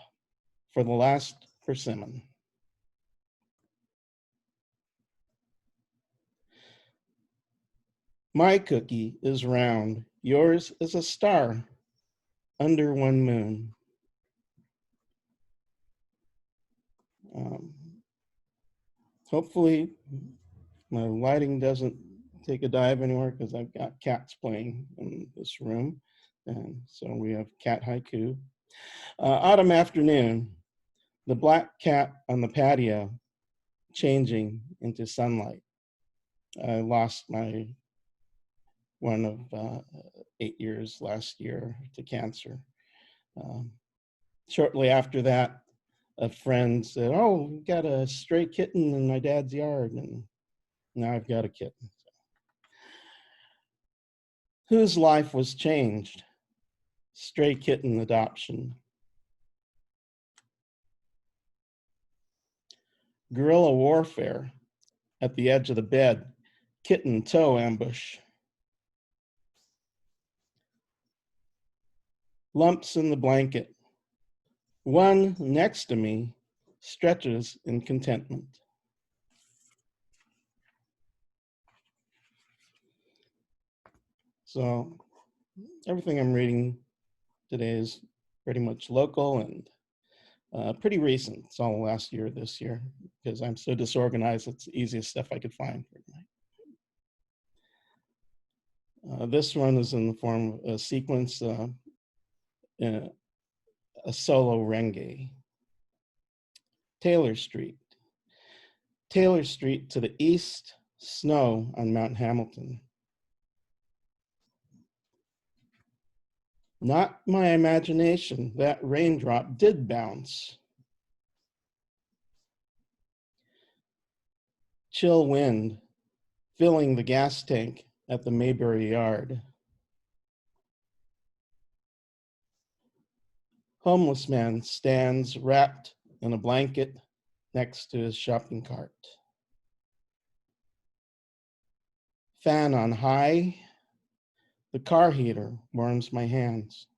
for the last persimmon. My cookie is round, yours is a star under one moon. Hopefully my lighting doesn't take a dive anywhere, because I've got cats playing in this room. And so we have cat haiku. Autumn afternoon, the black cat on the patio changing into sunlight. I lost my one of 8 years last year to cancer. Shortly after that, a friend said, "Oh, we got a stray kitten in my dad's yard," and now I've got a kitten. Whose life was changed? Stray kitten adoption. Guerrilla warfare at the edge of the bed, kitten toe ambush. Lumps in the blanket. One next to me stretches in contentment. So everything I'm reading today is pretty much local and pretty recent. It's all last year, this year, because I'm so disorganized, it's the easiest stuff I could find for tonight. This one is in the form of a sequence, in a solo renge. Taylor Street. Taylor Street to the east, snow on Mount Hamilton. Not my imagination, that raindrop did bounce. Chill wind filling the gas tank at the Maybury Yard. Homeless man stands wrapped in a blanket next to his shopping cart. Fan on high, the car heater warms my hands.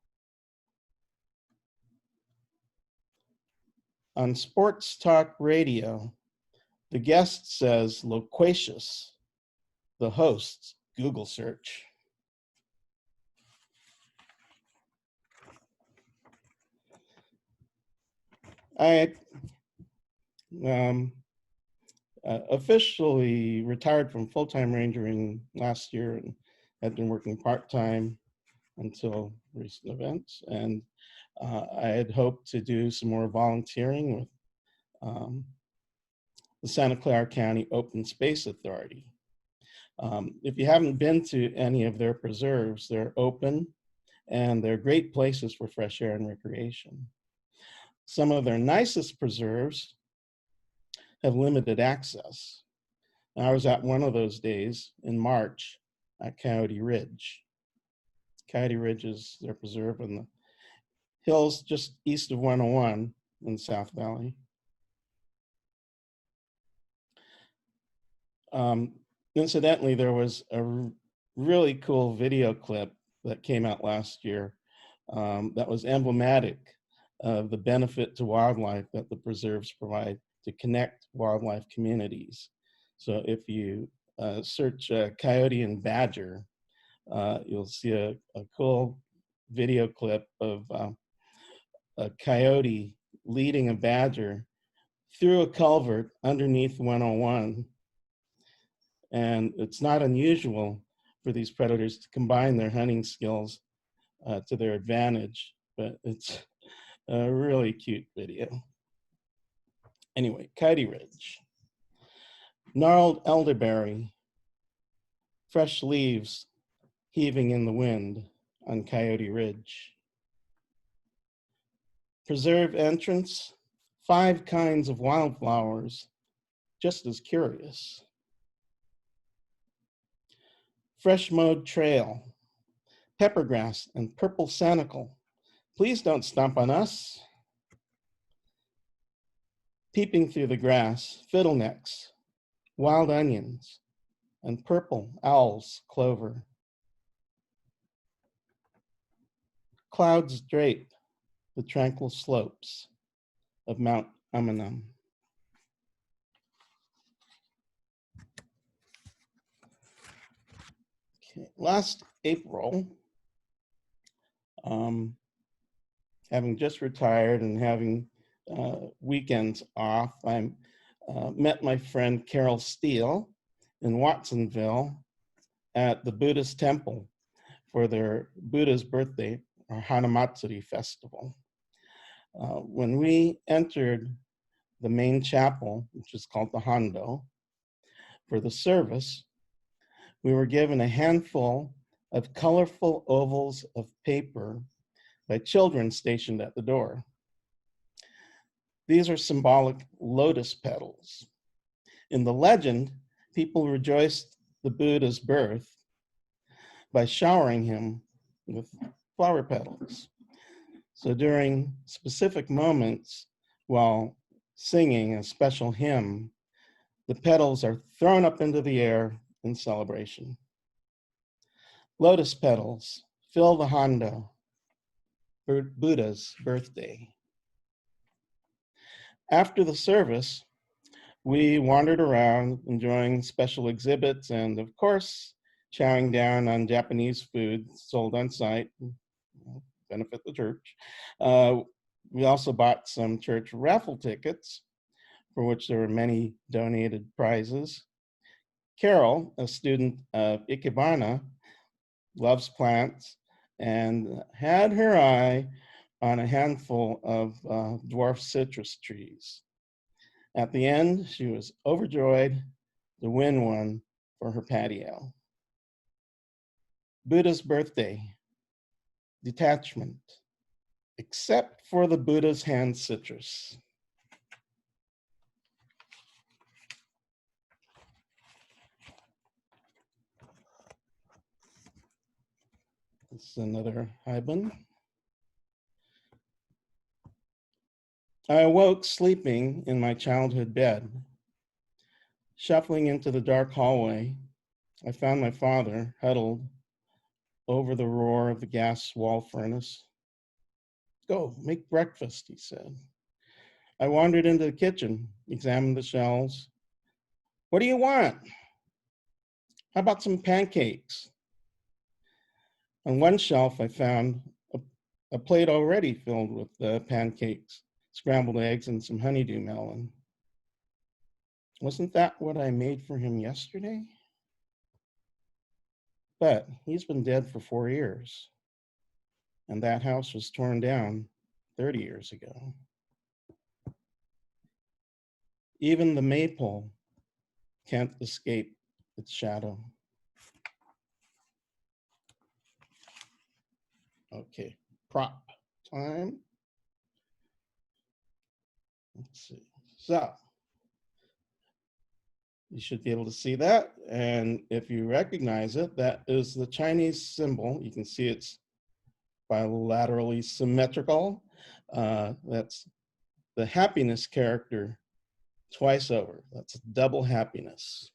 On sports talk radio, the guest says loquacious, the host's Google search. I officially retired from full-time rangering last year and had been working part-time until recent events. And I had hoped to do some more volunteering with the Santa Clara County Open Space Authority. If you haven't been to any of their preserves, they're open and they're great places for fresh air and recreation. Some of their nicest preserves have limited access. I was at one of those days in March at Coyote Ridge. Coyote Ridge is their preserve in the hills just east of 101 in South Valley. Incidentally, there was a really cool video clip that came out last year that was emblematic of the benefit to wildlife that the preserves provide to connect wildlife communities. So if you search coyote and badger, you'll see a cool video clip of a coyote leading a badger through a culvert underneath 101. And it's not unusual for these predators to combine their hunting skills to their advantage, but it's a really cute video. Anyway, Coyote Ridge. Gnarled elderberry, fresh leaves heaving in the wind on Coyote Ridge. Preserve entrance, 5 kinds of wildflowers, just as curious. Fresh mowed trail, peppergrass and purple sanicle. Please don't stomp on us. Peeping through the grass, fiddlenecks, wild onions, and purple owl's clover. Clouds drape the tranquil slopes of Mount Amanum. Okay. Last April, having just retired and having weekends off, I met my friend Carol Steele in Watsonville at the Buddhist temple for their Buddha's birthday or Hanamatsuri festival. When we entered the main chapel, which is called the Hondo, for the service, we were given a handful of colorful ovals of paper by children stationed at the door. These are symbolic lotus petals. In the legend, people rejoiced the Buddha's birth by showering him with flower petals. So during specific moments while singing a special hymn, the petals are thrown up into the air in celebration. Lotus petals fill the Hondo, Buddha's birthday. After the service, we wandered around enjoying special exhibits and, of course, chowing down on Japanese food sold on site, benefit the church. We also bought some church raffle tickets, for which there were many donated prizes. Carol, a student of Ikebana, loves plants and had her eye on a handful of dwarf citrus trees. At the end, she was overjoyed to win one for her patio. Buddha's birthday, detachment, except for the Buddha's hand citrus. This is another Haibun. I awoke sleeping in my childhood bed. Shuffling into the dark hallway, I found my father huddled over the roar of the gas wall furnace. Go, make breakfast, he said. I wandered into the kitchen, examined the shelves. What do you want? How about some pancakes? On one shelf, I found a plate already filled with pancakes, scrambled eggs, and some honeydew melon. Wasn't that what I made for him yesterday? But he's been dead for 4 years, and that house was torn down 30 years ago. Even the maypole can't escape its shadow. Okay, prop time. Let's see. So you should be able to see that. And if you recognize it, that is the Chinese symbol. You can see it's bilaterally symmetrical. That's the happiness character twice over. That's double happiness.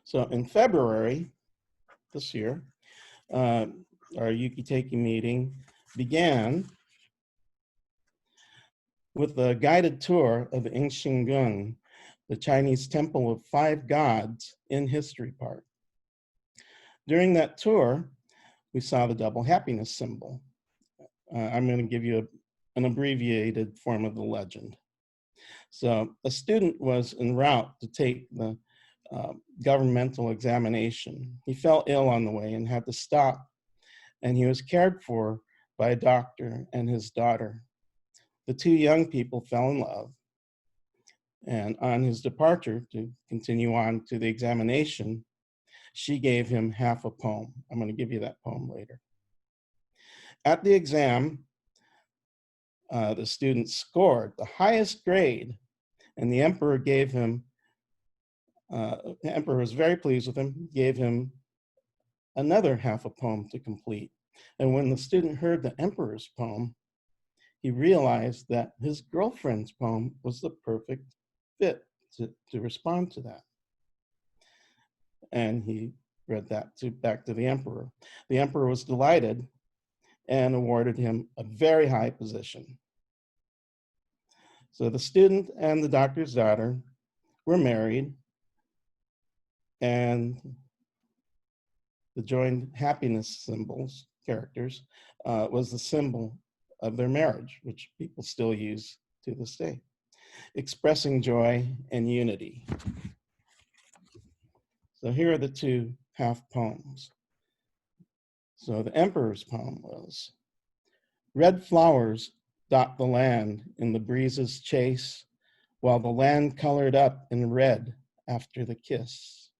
So in February this year, our Yuki Teikei meeting began with a guided tour of Ing the Chinese temple of 5 gods in History Park. During that tour, we saw the double happiness symbol. I'm going to give you an abbreviated form of the legend. So a student was en route to take the governmental examination. He fell ill on the way and had to stop, and he was cared for by a doctor and his daughter. The 2 young people fell in love, and on his departure to continue on to the examination, she gave him half a poem. I'm going to give you that poem later. At the exam, the student scored the highest grade, and the emperor gave him, the emperor was very pleased with him, gave him another half a poem to complete. And when the student heard the emperor's poem, he realized that his girlfriend's poem was the perfect fit to respond to that. And he read that back to the emperor. The emperor was delighted and awarded him a very high position. So the student and the doctor's daughter were married, and the joined happiness symbols, characters, was the symbol of their marriage, which people still use to this day, expressing joy and unity. So here are the 2 half poems. So the emperor's poem was, red flowers dot the land in the breeze's chase, while the land colored up in red after the kiss.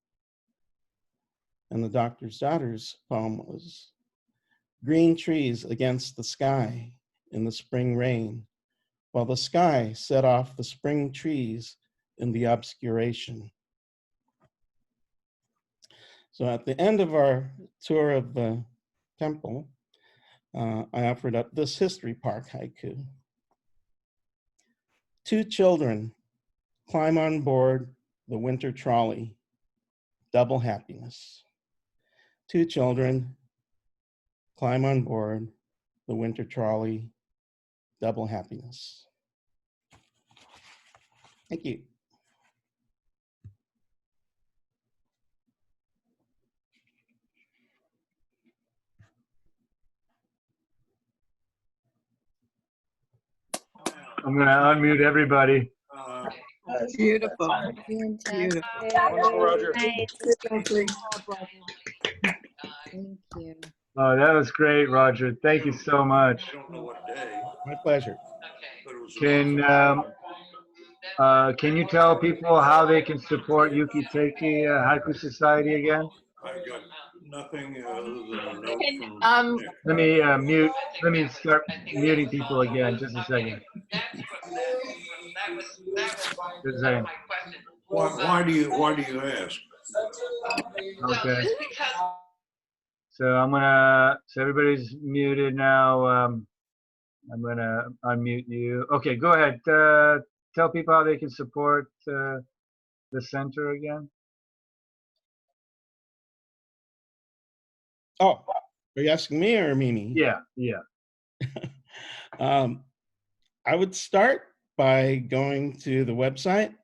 And the doctor's daughter's poem was, green trees against the sky in the spring rain, while the sky set off the spring trees in the obscuration. So at the end of our tour of the temple, I offered up this History Park haiku. 2 children climb on board the winter trolley, double happiness. 2 children climb on board the winter trolley, double happiness. Thank you. I'm going to unmute everybody. Beautiful. Fantastic. Beautiful. Roger. Thank you. Oh, that was great, Roger. Thank you so much. My pleasure. Can you tell people how they can support Yuki Teikei Haiku Society again? I've got nothing other than a note from Nick. Let me start muting people again. Just a second. Just a second. Why do you ask? Okay. So everybody's muted now. I'm gonna unmute you. Okay, go ahead. Tell people how they can support the center again? Oh, are you asking me or Mimi? Yeah, yeah. I would start by going to the website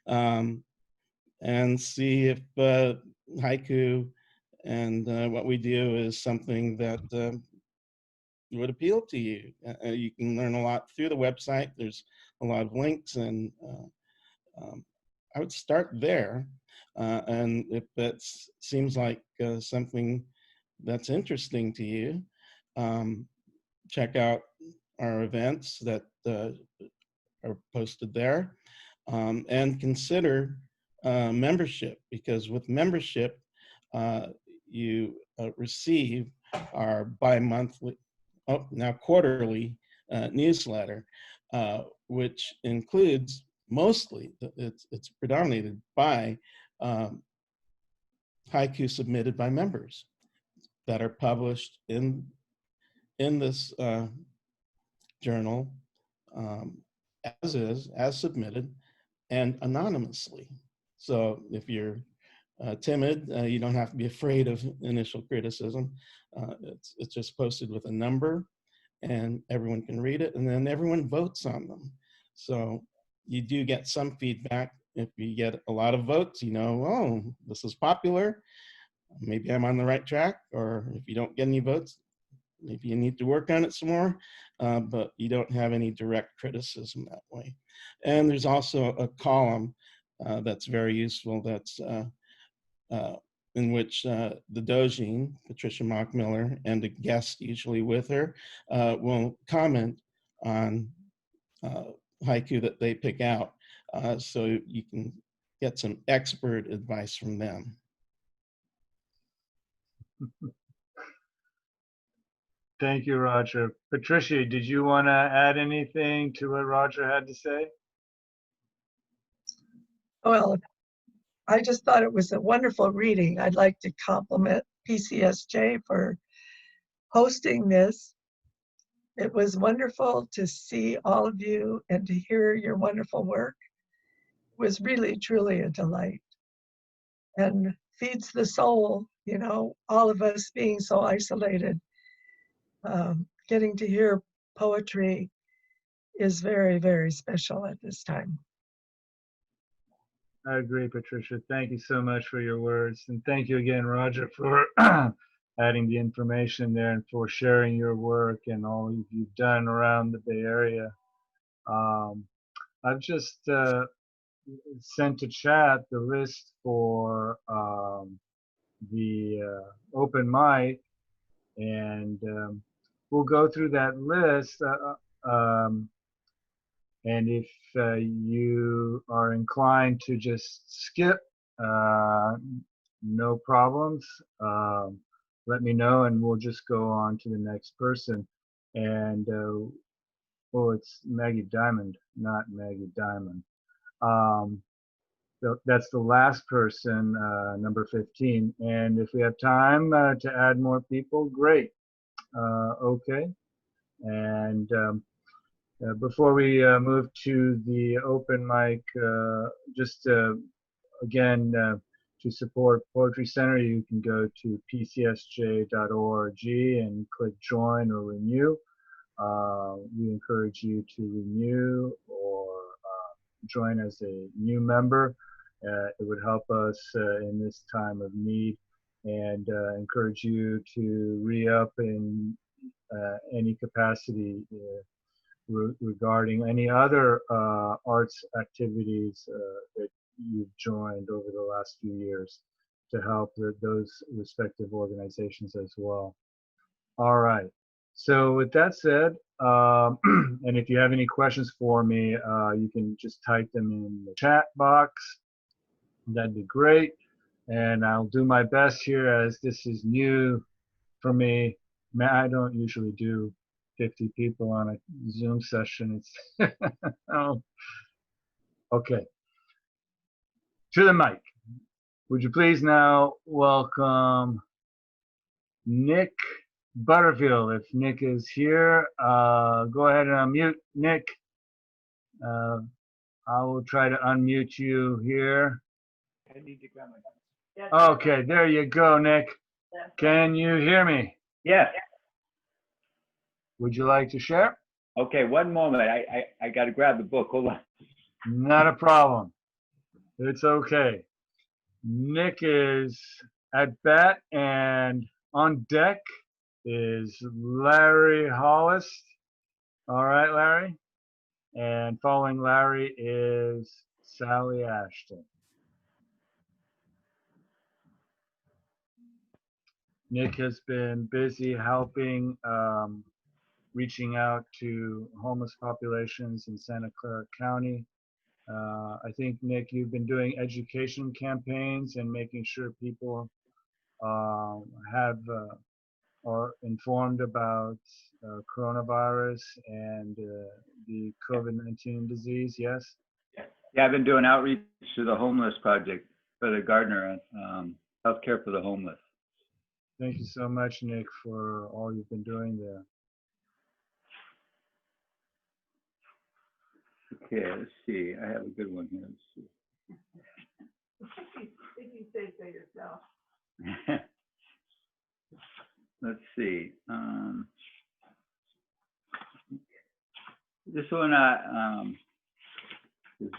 and see if haiku and what we do is something that would appeal to you. You can learn a lot through the website. There's a lot of links, and I would start there. And if that seems like something that's interesting to you, check out our events that are posted there, and consider membership, because with membership, you receive our bi-monthly, now quarterly newsletter, which includes mostly, it's predominated by haiku submitted by members that are published in this journal, as submitted, and anonymously. So if you're timid, you don't have to be afraid of initial criticism. It's just posted with a number, and everyone can read it, and then everyone votes on them. So you do get some feedback. If you get a lot of votes, you know, oh, this is popular, maybe I'm on the right track. Or if you don't get any votes, maybe you need to work on it some more, but you don't have any direct criticism that way. And there's also a column that's very useful, that's in which the Dojin, Patricia Mockmiller, and a guest usually with her, will comment on haiku that they pick out, so you can get some expert advice from them. Thank you, Roger. Patricia, did you want to add anything to what Roger had to say? Well, I just thought it was a wonderful reading. I'd like to compliment PCSJ for hosting this. It was wonderful to see all of you and to hear your wonderful work. It was really, truly a delight, and feeds the soul, you know, all of us being so isolated. Getting to hear poetry is very, very special at this time. I agree, Patricia. Thank you so much for your words. And thank you again, Roger, for adding the information there and for sharing your work and all you've done around the Bay Area. I've just sent to chat the list for the open mic, and we'll go through that list. And if you are inclined to just skip, no problems. Let me know, and we'll just go on to the next person. And oh, it's Maggie Diamond, not Maggie Diamond. So that's the last person, number 15. And if we have time to add more people, great. Okay. And before we move to the open mic, just again, to support Poetry Center, you can go to pcsj.org and click join or renew. We encourage you to renew or join as a new member. It would help us in this time of need, and encourage you to re-up in any capacity regarding any other arts activities that you've joined over the last few years to help those respective organizations as well. All right. So with that said, and if you have any questions for me, you can just type them in the chat box. That'd be great. And I'll do my best here, as this is new for me. I don't usually do 50 people on a Zoom session. It's oh. Okay. To the mic. Would you please now welcome Nick Butterfield? If Nick is here, go ahead and unmute Nick. I will try to unmute you here. I need to grab my. Okay, there you go, Nick. Can you hear me? Yes. Would you like to share? Okay, one moment. I got to grab the book. Hold on. Not a problem. It's okay. Nick is at bat, and on deck is Larry Hollis. All right, Larry. And following Larry is Sally Ashton. Nick has been busy helping, reaching out to homeless populations in Santa Clara County. I think, Nick, you've been doing education campaigns and making sure people have are informed about coronavirus and the COVID-19 disease, yes? Yeah, I've been doing outreach to the homeless project for the Gardner Healthcare for the Homeless. Thank you so much, Nick, for all you've been doing there. Okay, let's see. I have a good one here. Let's see. If you say so yourself. Let's see. This one is.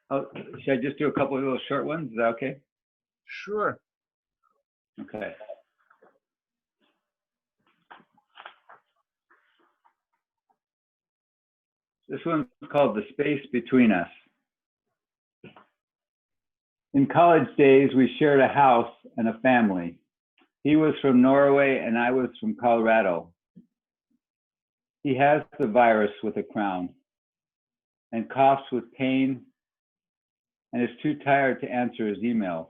Oh, should I just do a couple of little short ones? Is that okay? Sure. Okay. This one's called The Space Between Us. In college days, we shared a house and a family. He was from Norway and I was from Colorado. He has the virus with a crown and coughs with pain and is too tired to answer his emails.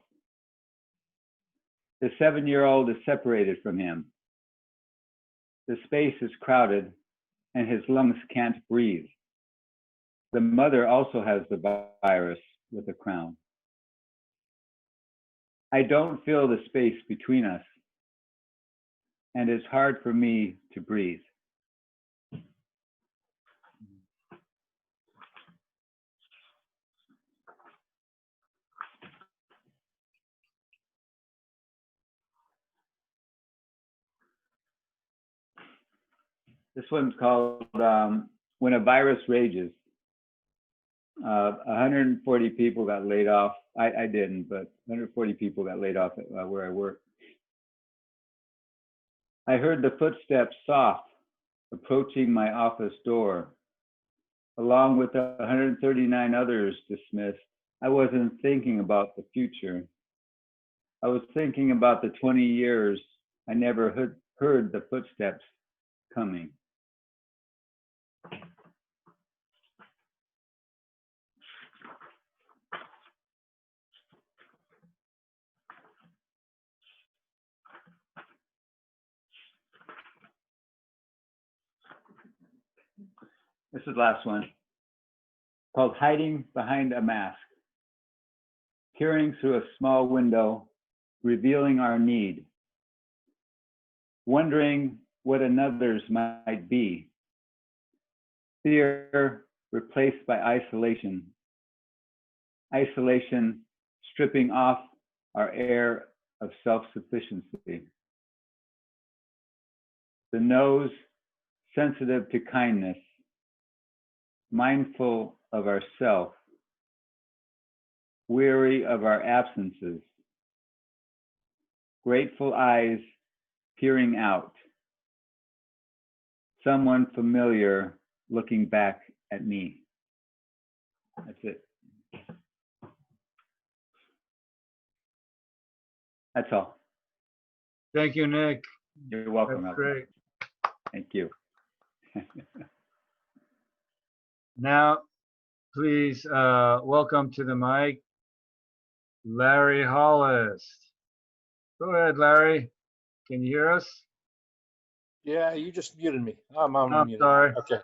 The 7-year-old is separated from him. The space is crowded and his lungs can't breathe. The mother also has the virus with a crown. I don't feel the space between us, and it's hard for me to breathe. This one's called When a Virus Rages. 140 people got laid off. I didn't, but 140 people got laid off at where I work. I heard the footsteps soft approaching my office door. Along with 139 others dismissed, I wasn't thinking about the future. I was thinking about the 20 years I never heard the footsteps coming. This is the last one, called Hiding Behind a Mask. Peering through a small window, revealing our need. Wondering what another's might be. Fear replaced by isolation. Isolation stripping off our air of self-sufficiency. The nose sensitive to kindness. Mindful of ourself, weary of our absences, grateful eyes peering out, someone familiar looking back at me. That's it. That's all. Thank you, Nick. You're welcome. That's great. Thank you. Now, please welcome to the mic, Larry Hollis. Go ahead, Larry. Can you hear us? Yeah, you just muted me. I'm muted. Sorry. Okay.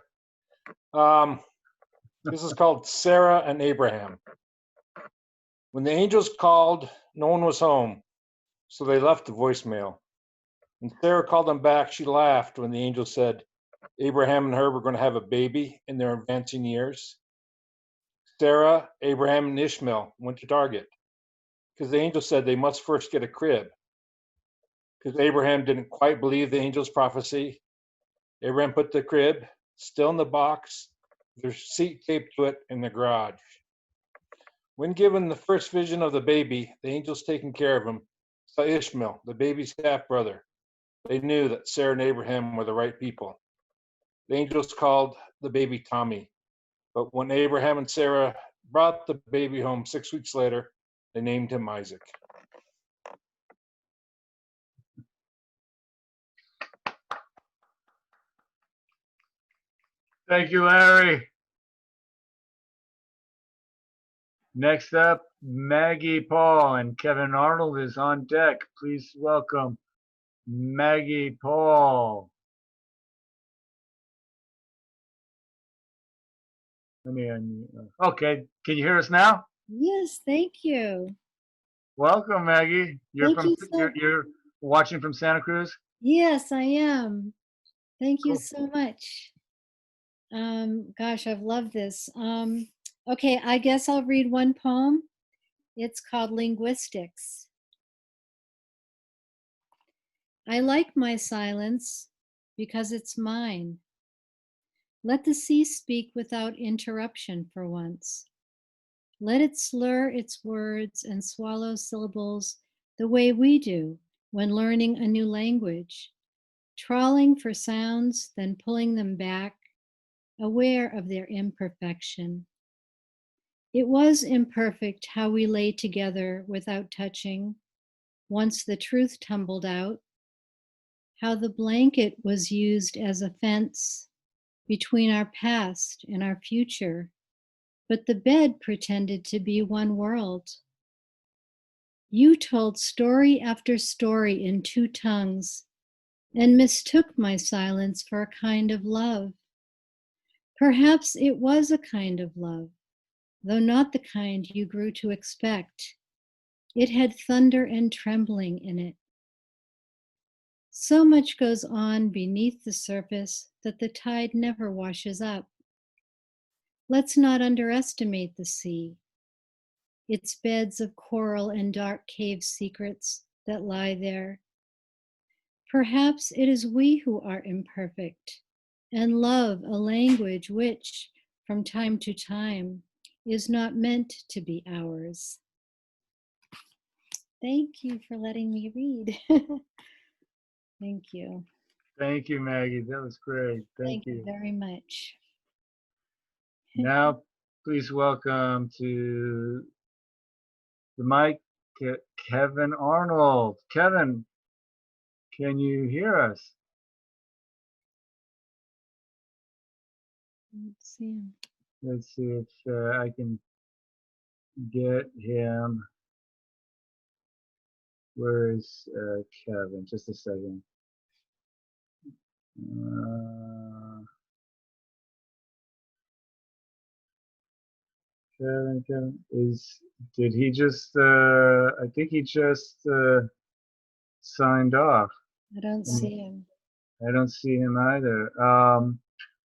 This is called Sarah and Abraham. When the angels called, no one was home, so they left a voicemail. When Sarah called them back, she laughed when the angel said Abraham and her were going to have a baby in their advancing years. Sarah, Abraham, and Ishmael went to Target because the angel said they must first get a crib. Because Abraham didn't quite believe the angel's prophecy, Abraham put the crib, still in the box, their seat taped to it, in the garage. When given the first vision of the baby, the angels taking care of him saw Ishmael, the baby's half-brother. They knew that Sarah and Abraham were the right people. The angels called the baby Tommy. But when Abraham and Sarah brought the baby home 6 weeks later, they named him Isaac. Thank you, Larry. Next up, Maggie Paul, and Kevin Arnold is on deck. Please welcome Maggie Paul. Okay, can you hear us now? Yes, thank you. Welcome, Maggie. You're Thank you so- you're watching from Santa Cruz? Yes, I am. Thank you Cool. so much. Gosh, I've loved this. Okay, I guess I'll read one poem. It's called Linguistics. I like my silence because it's mine. Let the sea speak without interruption for once. Let it slur its words and swallow syllables the way we do when learning a new language, trawling for sounds, then pulling them back, aware of their imperfection. It was imperfect how we lay together without touching, once the truth tumbled out, how the blanket was used as a fence between our past and our future, but the bed pretended to be one world. You told story after story in two tongues and mistook my silence for a kind of love. Perhaps it was a kind of love, though not the kind you grew to expect. It had thunder and trembling in it. So much goes on beneath the surface that the tide never washes up. Let's not underestimate the sea, its beds of coral and dark cave secrets that lie there. Perhaps it is we who are imperfect and love a language which, from time to time, is not meant to be ours. Thank you for letting me read. Thank you. Thank you, Maggie. That was great. Thank you very much. Now, please welcome to the mic, Kevin Arnold. Kevin, can you hear us? Let's see. Let's see if I can get him. Where is Kevin? Just a second. Kevin did he just, I think he just signed off. I don't see him. I don't see him either.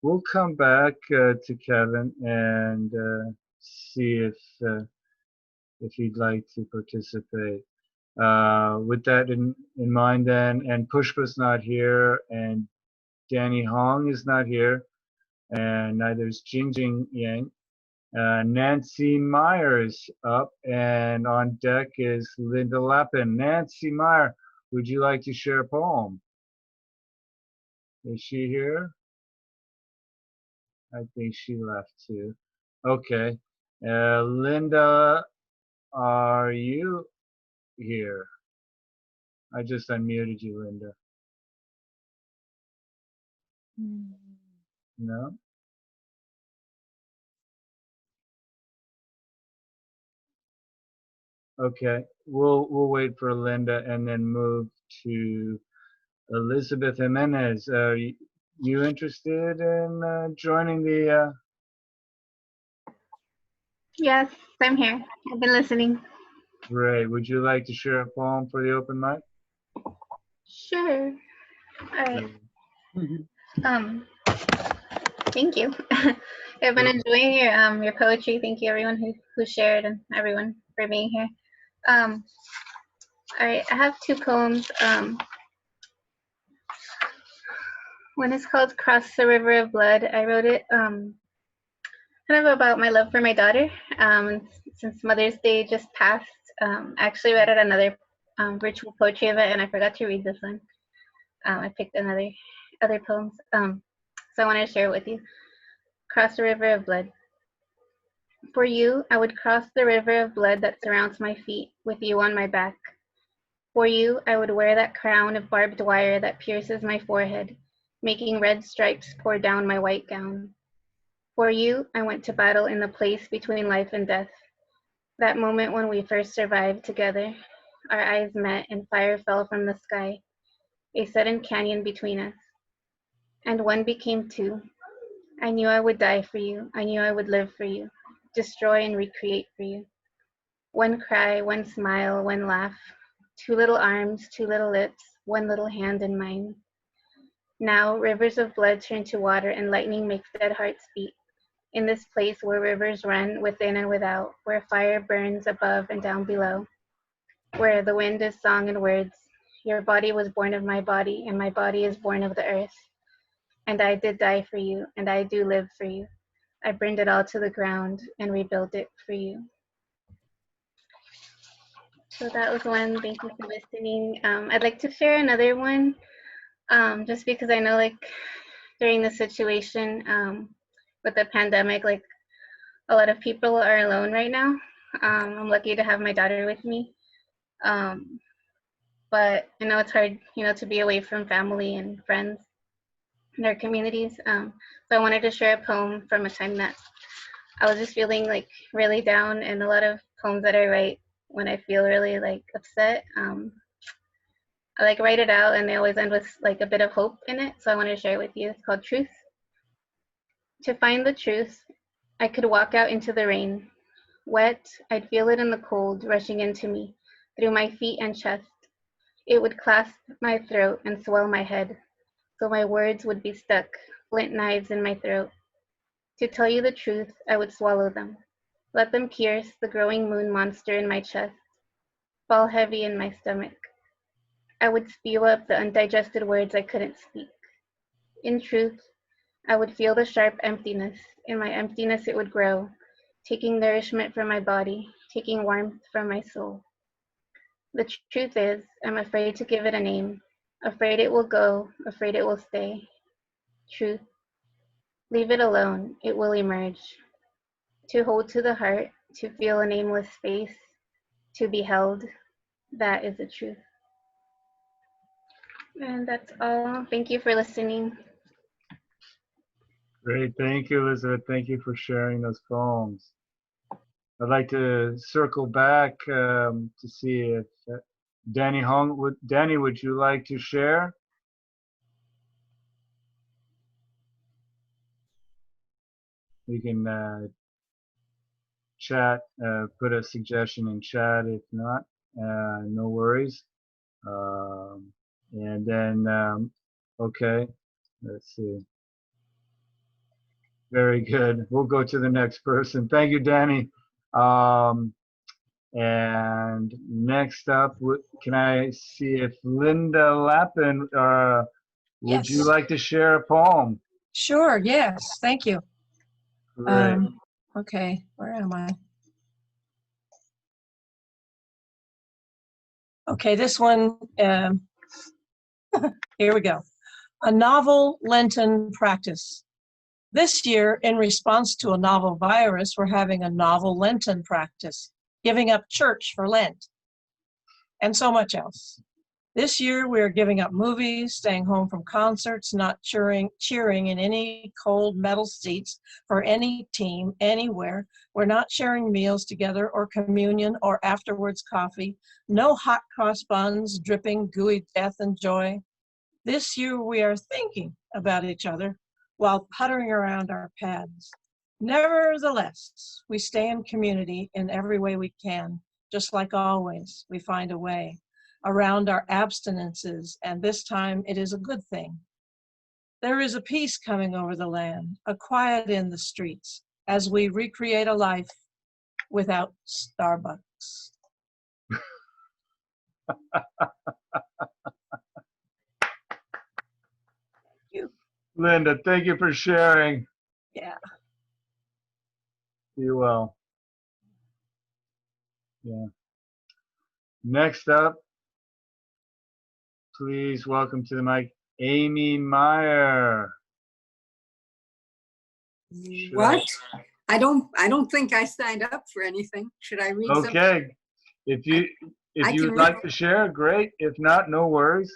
We'll come back to Kevin and see if he'd like to participate. With that in mind then, and Pushpa's not here, and Danny Hong is not here, and neither is Jing Yang. Nancy Meyer is up, and on deck is Linda Lappin. Nancy Meyer, would you like to share a poem? Is she here? I think she left too. Okay. Linda, are you here? I just unmuted you, Linda. No? Okay. We'll wait for Linda and then move to Elizabeth Jimenez. Are you interested in joining the Yes, I'm here. I've been listening. Great. Would you like to share a poem for the open mic? Sure. All right. Thank you. I've been enjoying your poetry. Thank you, everyone who shared, and everyone for being here. I have two poems. One is called "Cross the River of Blood." I wrote it kind of about my love for my daughter. Since Mother's Day just passed, I actually read at another virtual poetry event, and I forgot to read this one. I picked other poems, so I want to share it with you. Cross the River of Blood. For you, I would cross the river of blood that surrounds my feet, with you on my back. For you, I would wear that crown of barbed wire that pierces my forehead, making red stripes pour down my white gown. For you, I went to battle in the place between life and death, that moment when we first survived together. Our eyes met and fire fell from the sky, a sudden canyon between us. And one became two. I knew I would die for you. I knew I would live for you, destroy and recreate for you. One cry, one smile, one laugh, two little arms, two little lips, one little hand in mine. Now rivers of blood turn to water and lightning makes dead hearts beat. In this place where rivers run within and without, where fire burns above and down below, where the wind is song and words, your body was born of my body, and my body is born of the earth. And I did die for you, and I do live for you. I burned it all to the ground and rebuilt it for you. So that was one. Thank you for listening. I'd like to share another one, just because I know, like, during the situation with the pandemic, like, a lot of people are alone right now. I'm lucky to have my daughter with me. But I know it's hard, to be away from family and friends in our communities. So I wanted to share a poem from a time that I was just feeling like really down, and a lot of poems that I write when I feel really like upset, I like write it out, and they always end with like a bit of hope in it. So I want to share it with you. It's called Truth. To find the truth, I could walk out into the rain. Wet, I'd feel it in the cold rushing into me, through my feet and chest. It would clasp my throat and swell my head, so my words would be stuck, flint knives in my throat. To tell you the truth, I would swallow them, let them pierce the growing moon monster in my chest, fall heavy in my stomach. I would spew up the undigested words I couldn't speak. In truth, I would feel the sharp emptiness. In my emptiness it would grow, taking nourishment from my body, taking warmth from my soul. The truth is, I'm afraid to give it a name, afraid it will go, afraid it will stay. Truth. Leave it alone, it will emerge. To hold to the heart, to feel a nameless space, to be held, that is the truth. And that's all. Thank you for listening. Great. Thank you, Elizabeth. Thank you for sharing those poems. I'd like to circle back to see if Danny Hong Danny, would you like to share? You can chat, put a suggestion in chat. If not, no worries. And then, okay, let's see. Very good. We'll go to the next person. Thank you, Danny. And next up, can I see if Linda Lappin, would you like to share a poem? Sure, yes, thank you. Great. Okay, where am I? Okay, this one, here we go. A novel Lenten practice. This year, in response to a novel virus, we're having a novel Lenten practice, giving up church for Lent, and so much else. This year, we're giving up movies, staying home from concerts, not cheering in any cold metal seats for any team, anywhere. We're not sharing meals together or communion or afterwards coffee. No hot cross buns, dripping gooey death and joy. This year, we are thinking about each other while puttering around our pads. Nevertheless, we stay in community in every way we can. Just like always, we find a way around our abstinences, and this time it is a good thing. There is a peace coming over the land, a quiet in the streets, as we recreate a life without Starbucks. Linda, thank you for sharing. Yeah. Be well. Yeah. Next up, please welcome to the mic, Amy Meyer. What? I don't think I signed up for anything. Should I read something? Okay. If you would like to share, great. If not, no worries.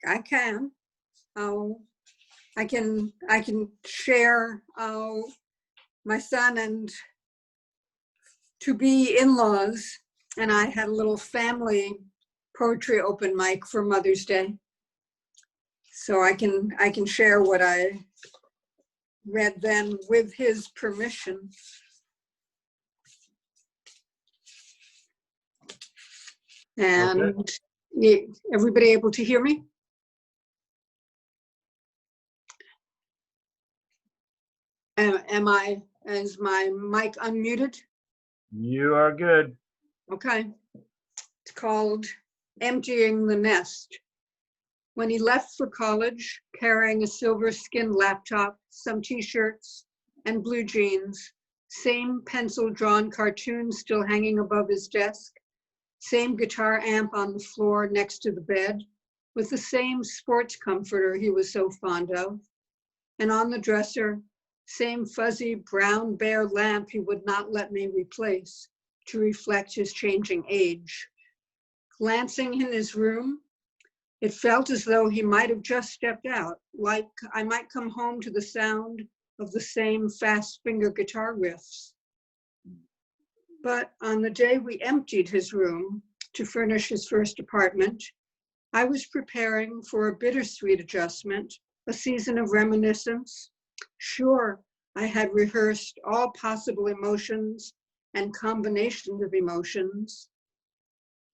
I can. I can share my son and to-be in-laws, and I had a little family poetry open mic for Mother's Day. So I can share what I read then with his permission. And everybody able to hear me? Is my mic unmuted? You are good. Okay. It's called Emptying the Nest. When he left for college, carrying a silver-skinned laptop, some t-shirts, and blue jeans, same pencil-drawn cartoon still hanging above his desk, same guitar amp on the floor next to the bed, with the same sports comforter he was so fond of, and on the dresser, same fuzzy brown bare lamp he would not let me replace to reflect his changing age. Glancing in his room, it felt as though he might have just stepped out, like I might come home to the sound of the same fast finger guitar riffs. But on the day we emptied his room to furnish his first apartment, I was preparing for a bittersweet adjustment, a season of reminiscence. Sure, I had rehearsed all possible emotions and combinations of emotions.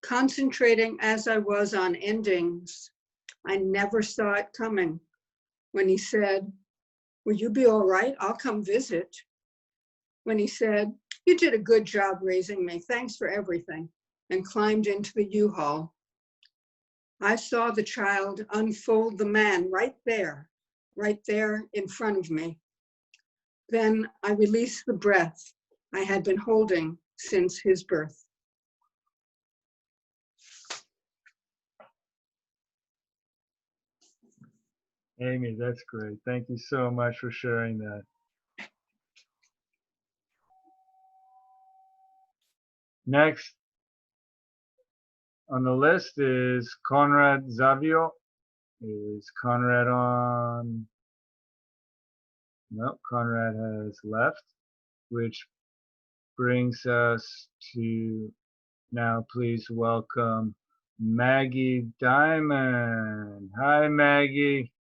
Concentrating as I was on endings, I never saw it coming when he said, "Will you be all right? I'll come visit." When he said, "You did a good job raising me. Thanks for everything," and climbed into the U-Haul. I saw the child unfold the man right there in front of me. Then I released the breath I had been holding since his birth. Amy, that's great. Thank you so much for sharing that. Next on the list is Conrad Zavio. Is Conrad on? No, Conrad has left, which brings us to now please welcome Maggie Diamond. Hi, Maggie.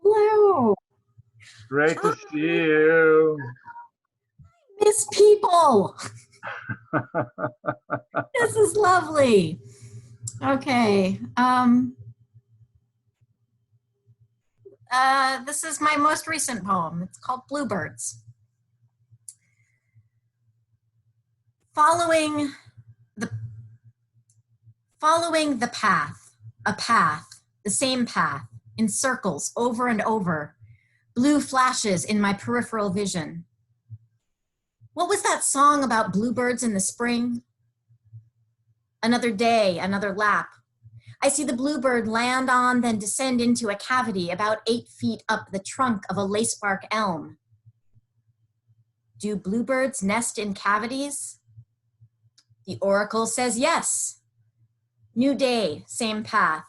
Hello. Great to see you. Miss people. This is lovely. Okay. This is my most recent poem. It's called Bluebirds. Following the path, a path, the same path, in circles over and over, blue flashes in my peripheral vision. What was that song about bluebirds in the spring? Another day, another lap. I see the bluebird land on, then descend into a cavity about 8 feet up the trunk of a lacebark elm. Do bluebirds nest in cavities? The oracle says yes. New day, same path.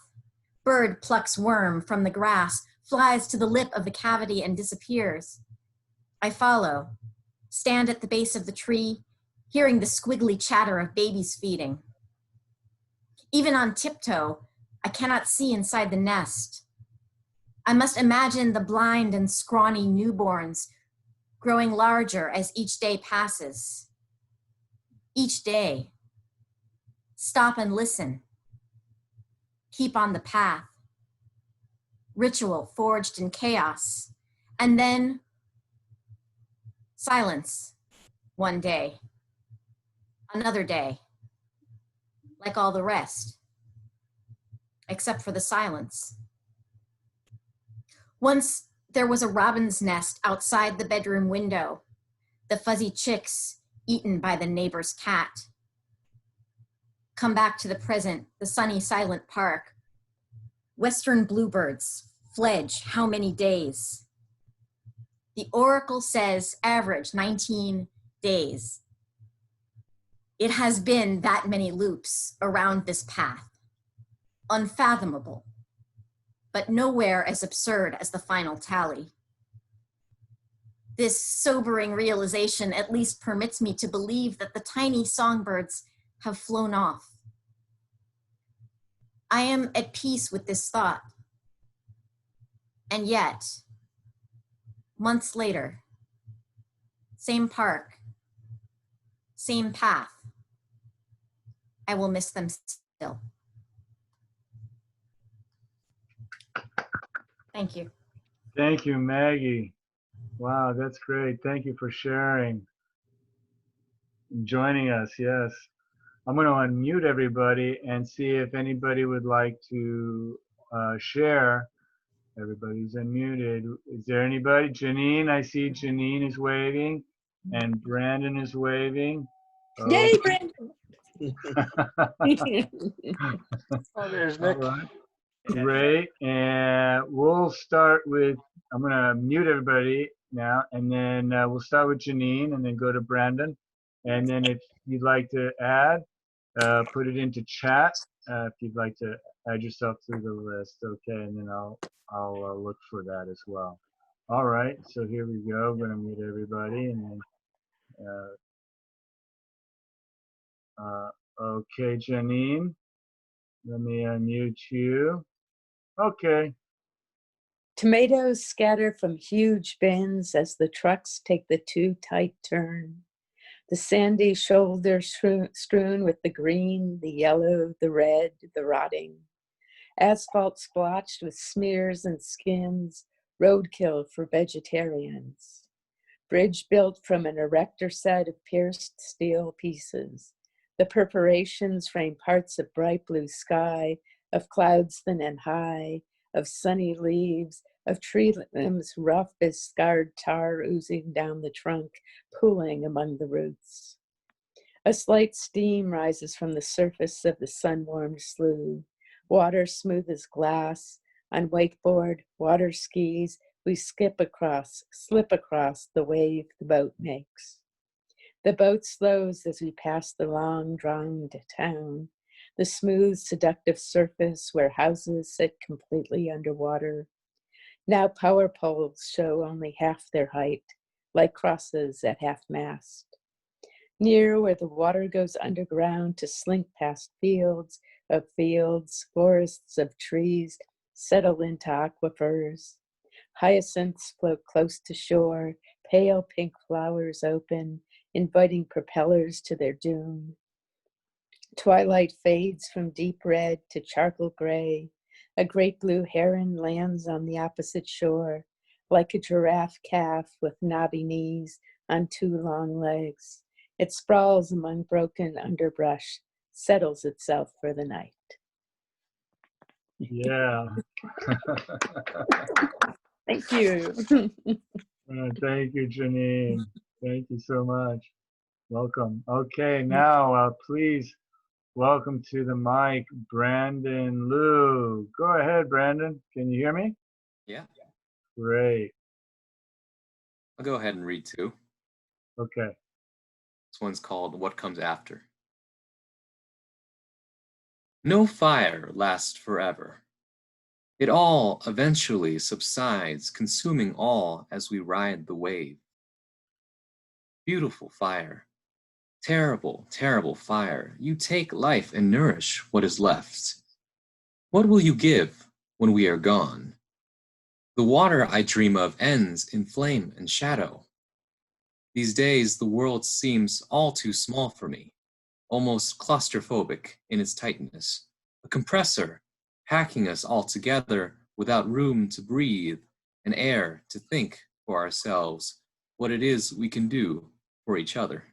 Bird plucks worm from the grass, flies to the lip of the cavity and disappears. I follow, stand at the base of the tree, hearing the squiggly chatter of babies feeding. Even on tiptoe, I cannot see inside the nest. I must imagine the blind and scrawny newborns growing larger as each day passes. Each day. Stop and listen. Keep on the path. ritual forged in chaos, and then silence one day, another day, like all the rest, except for the silence. Once there was a robin's nest outside the bedroom window, the fuzzy chicks eaten by the neighbor's cat. Come back to the present, the sunny, silent park. Western bluebirds fledge how many days? The oracle says average 19 days. It has been that many loops around this path. Unfathomable, but nowhere as absurd as the final tally. This sobering realization at least permits me to believe that the tiny songbirds have flown off. I am at peace with this thought. And yet, months later, same park, same path, I will miss them still. Thank you. Thank you, Maggie. Wow, that's great. Thank you for sharing and joining us. Yes. I'm going to unmute everybody and see if anybody would like to share. Everybody's unmuted. Is there anybody? Janine, I see Janine is waving and Brandon is waving. Yay, Okay. Brandon. Oh, there's All Nick. right. Great. And we'll start with, I'm going to mute everybody now, and then we'll start with Janine and then go to Brandon. And then if you'd like to add, put it into chat if you'd like to add yourself to the list. Okay, and then I'll look for that as well. All right, so here we go. I'm going to mute everybody, and then okay, Janine, let me unmute you. Okay. Tomatoes scatter from huge bins as the trucks take the too tight turn. The sandy shoulder strewn with the green, the yellow, the red, the rotting. Asphalt splotched with smears and skins, roadkill for vegetarians. Bridge built from an erector set of pierced steel pieces. The perforations frame parts of bright blue sky, of clouds thin and high, of sunny leaves, of tree limbs rough as scarred tar oozing down the trunk, pooling among the roots. A slight steam rises from the surface of the sun-warmed slough. Water smooth as glass. On wakeboard, water skis, we slip across the wave the boat makes. The boat slows as we pass the long, drowned town, the smooth, seductive surface where houses sit completely underwater. Now power poles show only half their height, like crosses at half-mast. Near where the water goes underground to slink past fields, forests of trees settle into aquifers. Hyacinths float close to shore, pale pink flowers open, inviting propellers to their doom. Twilight fades from deep red to charcoal gray. A great blue heron lands on the opposite shore, like a giraffe calf with knobby knees on two long legs. It sprawls among broken underbrush, settles itself for the night. Yeah. Thank you. Thank you, Janine. Thank you so much. Welcome. Okay, now please welcome to the mic, Brandon Liu. Go ahead, Brandon. Can you hear me? Yeah. Great. I'll go ahead and read two. Okay. This one's called What Comes After. No fire lasts forever. It all eventually subsides, consuming all as we ride the wave. Beautiful fire. Terrible, terrible fire. You take life and nourish what is left. What will you give when we are gone? The water I dream of ends in flame and shadow. These days, the world seems all too small for me, almost claustrophobic in its tightness, a compressor hacking us all together without room to breathe and air to think for ourselves what it is we can do for each other.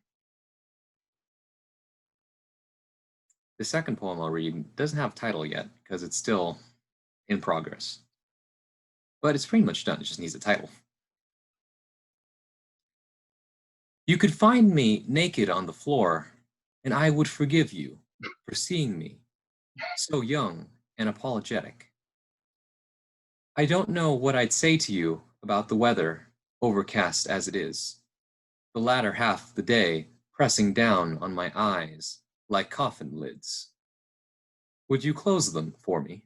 The second poem I'll read doesn't have a title yet because it's still in progress. But it's pretty much done, it just needs a title. You could find me naked on the floor, and I would forgive you for seeing me, so young and apologetic. I don't know what I'd say to you about the weather, overcast as it is, the latter half of the day pressing down on my eyes like coffin lids. Would you close them for me?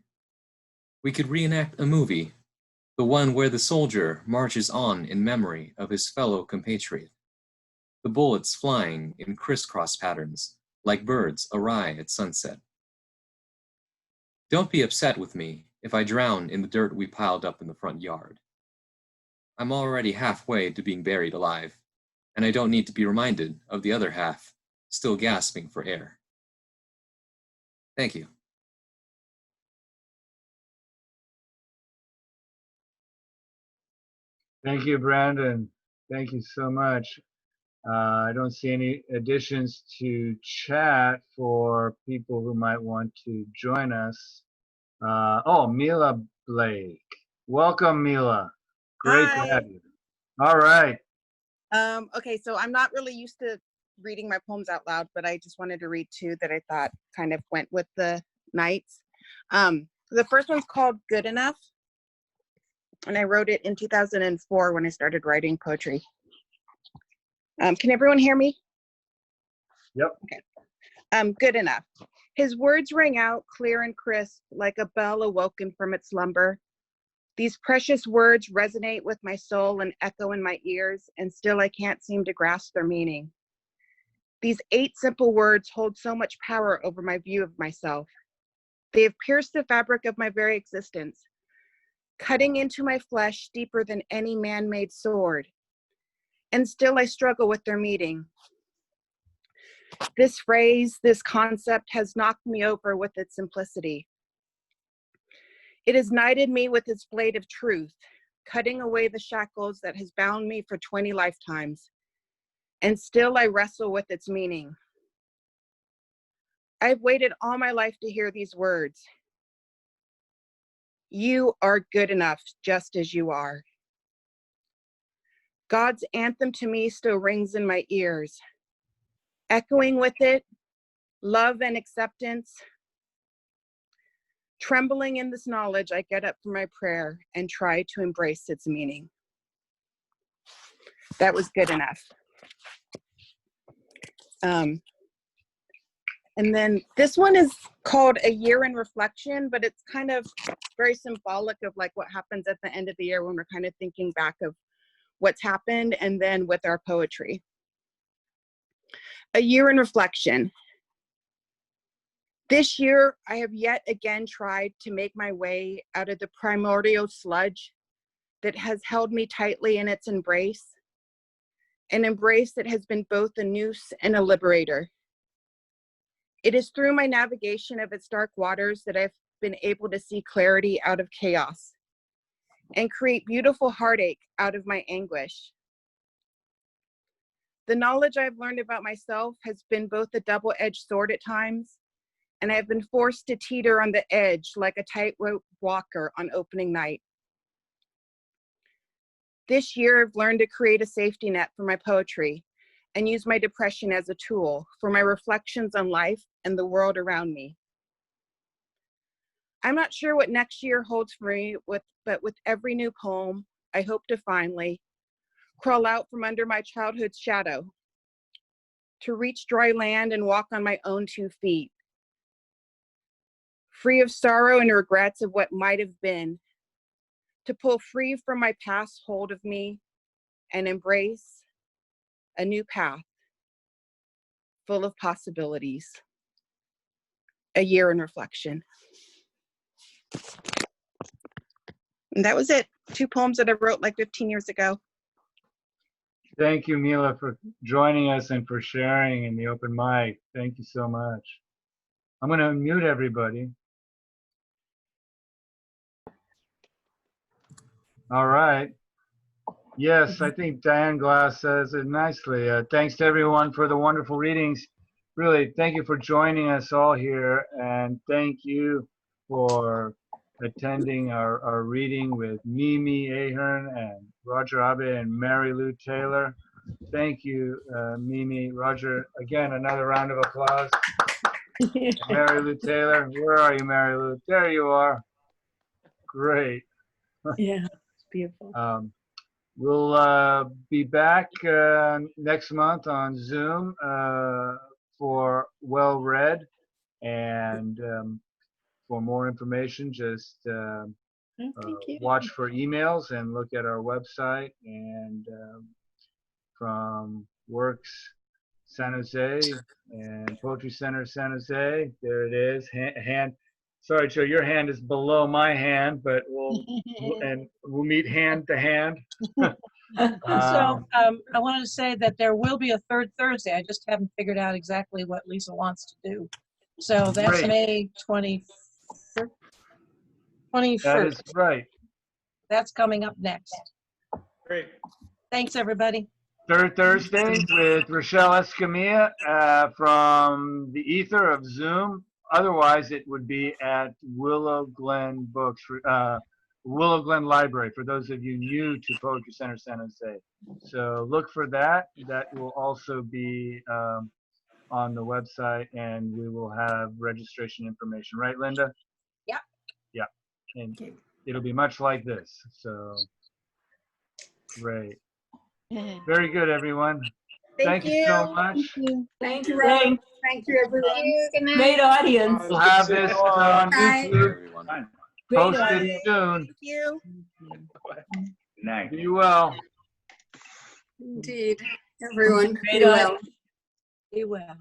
We could reenact a movie, the one where the soldier marches on in memory of his fellow compatriot, the bullets flying in crisscross patterns like birds awry at sunset. Don't be upset with me if I drown in the dirt we piled up in the front yard. I'm already halfway to being buried alive, and I don't need to be reminded of the other half still gasping for air. Thank you. Thank you, Brandon. Thank you so much. I don't see any additions to chat for people who might want to join us. Oh, Mila Blake. Welcome, Mila. Great to have you. All right. Okay, so I'm not really used to reading my poems out loud, but I just wanted to read two that I thought kind of went with the nights. The first one's called Good Enough, and I wrote it in 2004 when I started writing poetry. Can everyone hear me? Yep. Okay. Good enough. His words rang out clear and crisp like a bell awoken from its slumber. These precious words resonate with my soul and echo in my ears, and still I can't seem to grasp their meaning. These 8 simple words hold so much power over my view of myself. They have pierced the fabric of my very existence, cutting into my flesh deeper than any man-made sword. And still I struggle with their meaning. This phrase, this concept has knocked me over with its simplicity. It has knighted me with its blade of truth, cutting away the shackles that has bound me for 20 lifetimes. And still I wrestle with its meaning. I've waited all my life to hear these words. You are good enough just as you are. God's anthem to me still rings in my ears. Echoing with it, love and acceptance. Trembling in this knowledge, I get up from my prayer and try to embrace its meaning. That was good enough. And then this one is called A Year in Reflection, but it's kind of very symbolic of like what happens at the end of the year when we're kind of thinking back of what's happened and then with our poetry. A Year in Reflection. This year, I have yet again tried to make my way out of the primordial sludge that has held me tightly in its embrace, an embrace that has been both a noose and a liberator. It is through my navigation of its dark waters that I've been able to see clarity out of chaos and create beautiful heartache out of my anguish. The knowledge I've learned about myself has been both a double-edged sword at times, and I have been forced to teeter on the edge like a tightrope walker on opening night. This year, I've learned to create a safety net for my poetry and use my depression as a tool for my reflections on life and the world around me. I'm not sure what next year holds for me, but with every new poem, I hope to finally crawl out from under my childhood's shadow, to reach dry land and walk on my own 2 feet, free of sorrow and regrets of what might have been, to pull free from my past hold of me and embrace a new path full of possibilities. A Year in Reflection. And that was it. 2 poems that I wrote like 15 years ago. Thank you, Mila, for joining us and for sharing in the open mic. Thank you so much. I'm going to unmute everybody. All right. Yes, I think Diane Glass says it nicely. Thanks to everyone for the wonderful readings. Really, thank you for joining us all here, and thank you for attending our reading with Mimi Ahern and Roger Abe and Mary Lou Taylor. Thank you, Mimi. Roger, again, another round of applause. Mary Lou Taylor, where are you, Mary Lou? There you are. Great. Yeah, it's beautiful. We'll be back next month on Zoom for Well Read, and for more information, just watch for emails and look at our website. And from Works San Jose and Poetry Center San Jose, there it is. Sorry, Joe, your hand is below my hand, but we'll meet hand to hand. So I wanted to say that there will be a third Thursday. I just haven't figured out exactly what Lisa wants to do. So that's Great. May 21st. That is right. That's coming up next. Great. Thanks, everybody. Third Thursday with Rochelle Escamilla from the ether of Zoom. Otherwise, it would be at Willow Glen Books, Willow Glen Library, for those of you new to Poetry Center San Jose. So look for that. That will also be on the website, and we will have registration information. Right, Linda? Yep. Yeah. And it'll be much like this. So great. Very good, everyone. Thank you so much. Thank you, Thanks. Rob. Thank you, everyone. Good night. Great audience. We'll have this on Bye. YouTube, Great posted audience. soon. Thank you. Good night. Be well. Indeed. Everyone, Great be well. audience. Be well.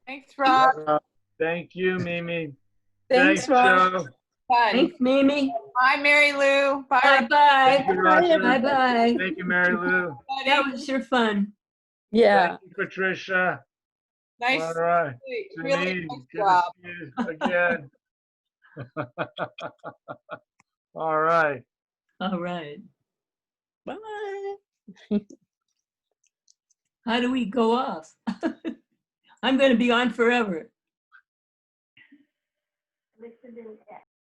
Thanks, Rob. Thank you, Mimi. Thanks, Rob. Joe. Fun. Thanks, Mimi. Bye, Mary Lou. Bye. Bye-bye. Thank you, Roger. Bye-bye. Thank you, Mary Lou. That was sure fun. Yeah. Thank you, Patricia. Nice. All right. Really Janine, nice good job. to see you again. All right. All right. Bye. How do we go off? I'm going to be on forever. Listen to that.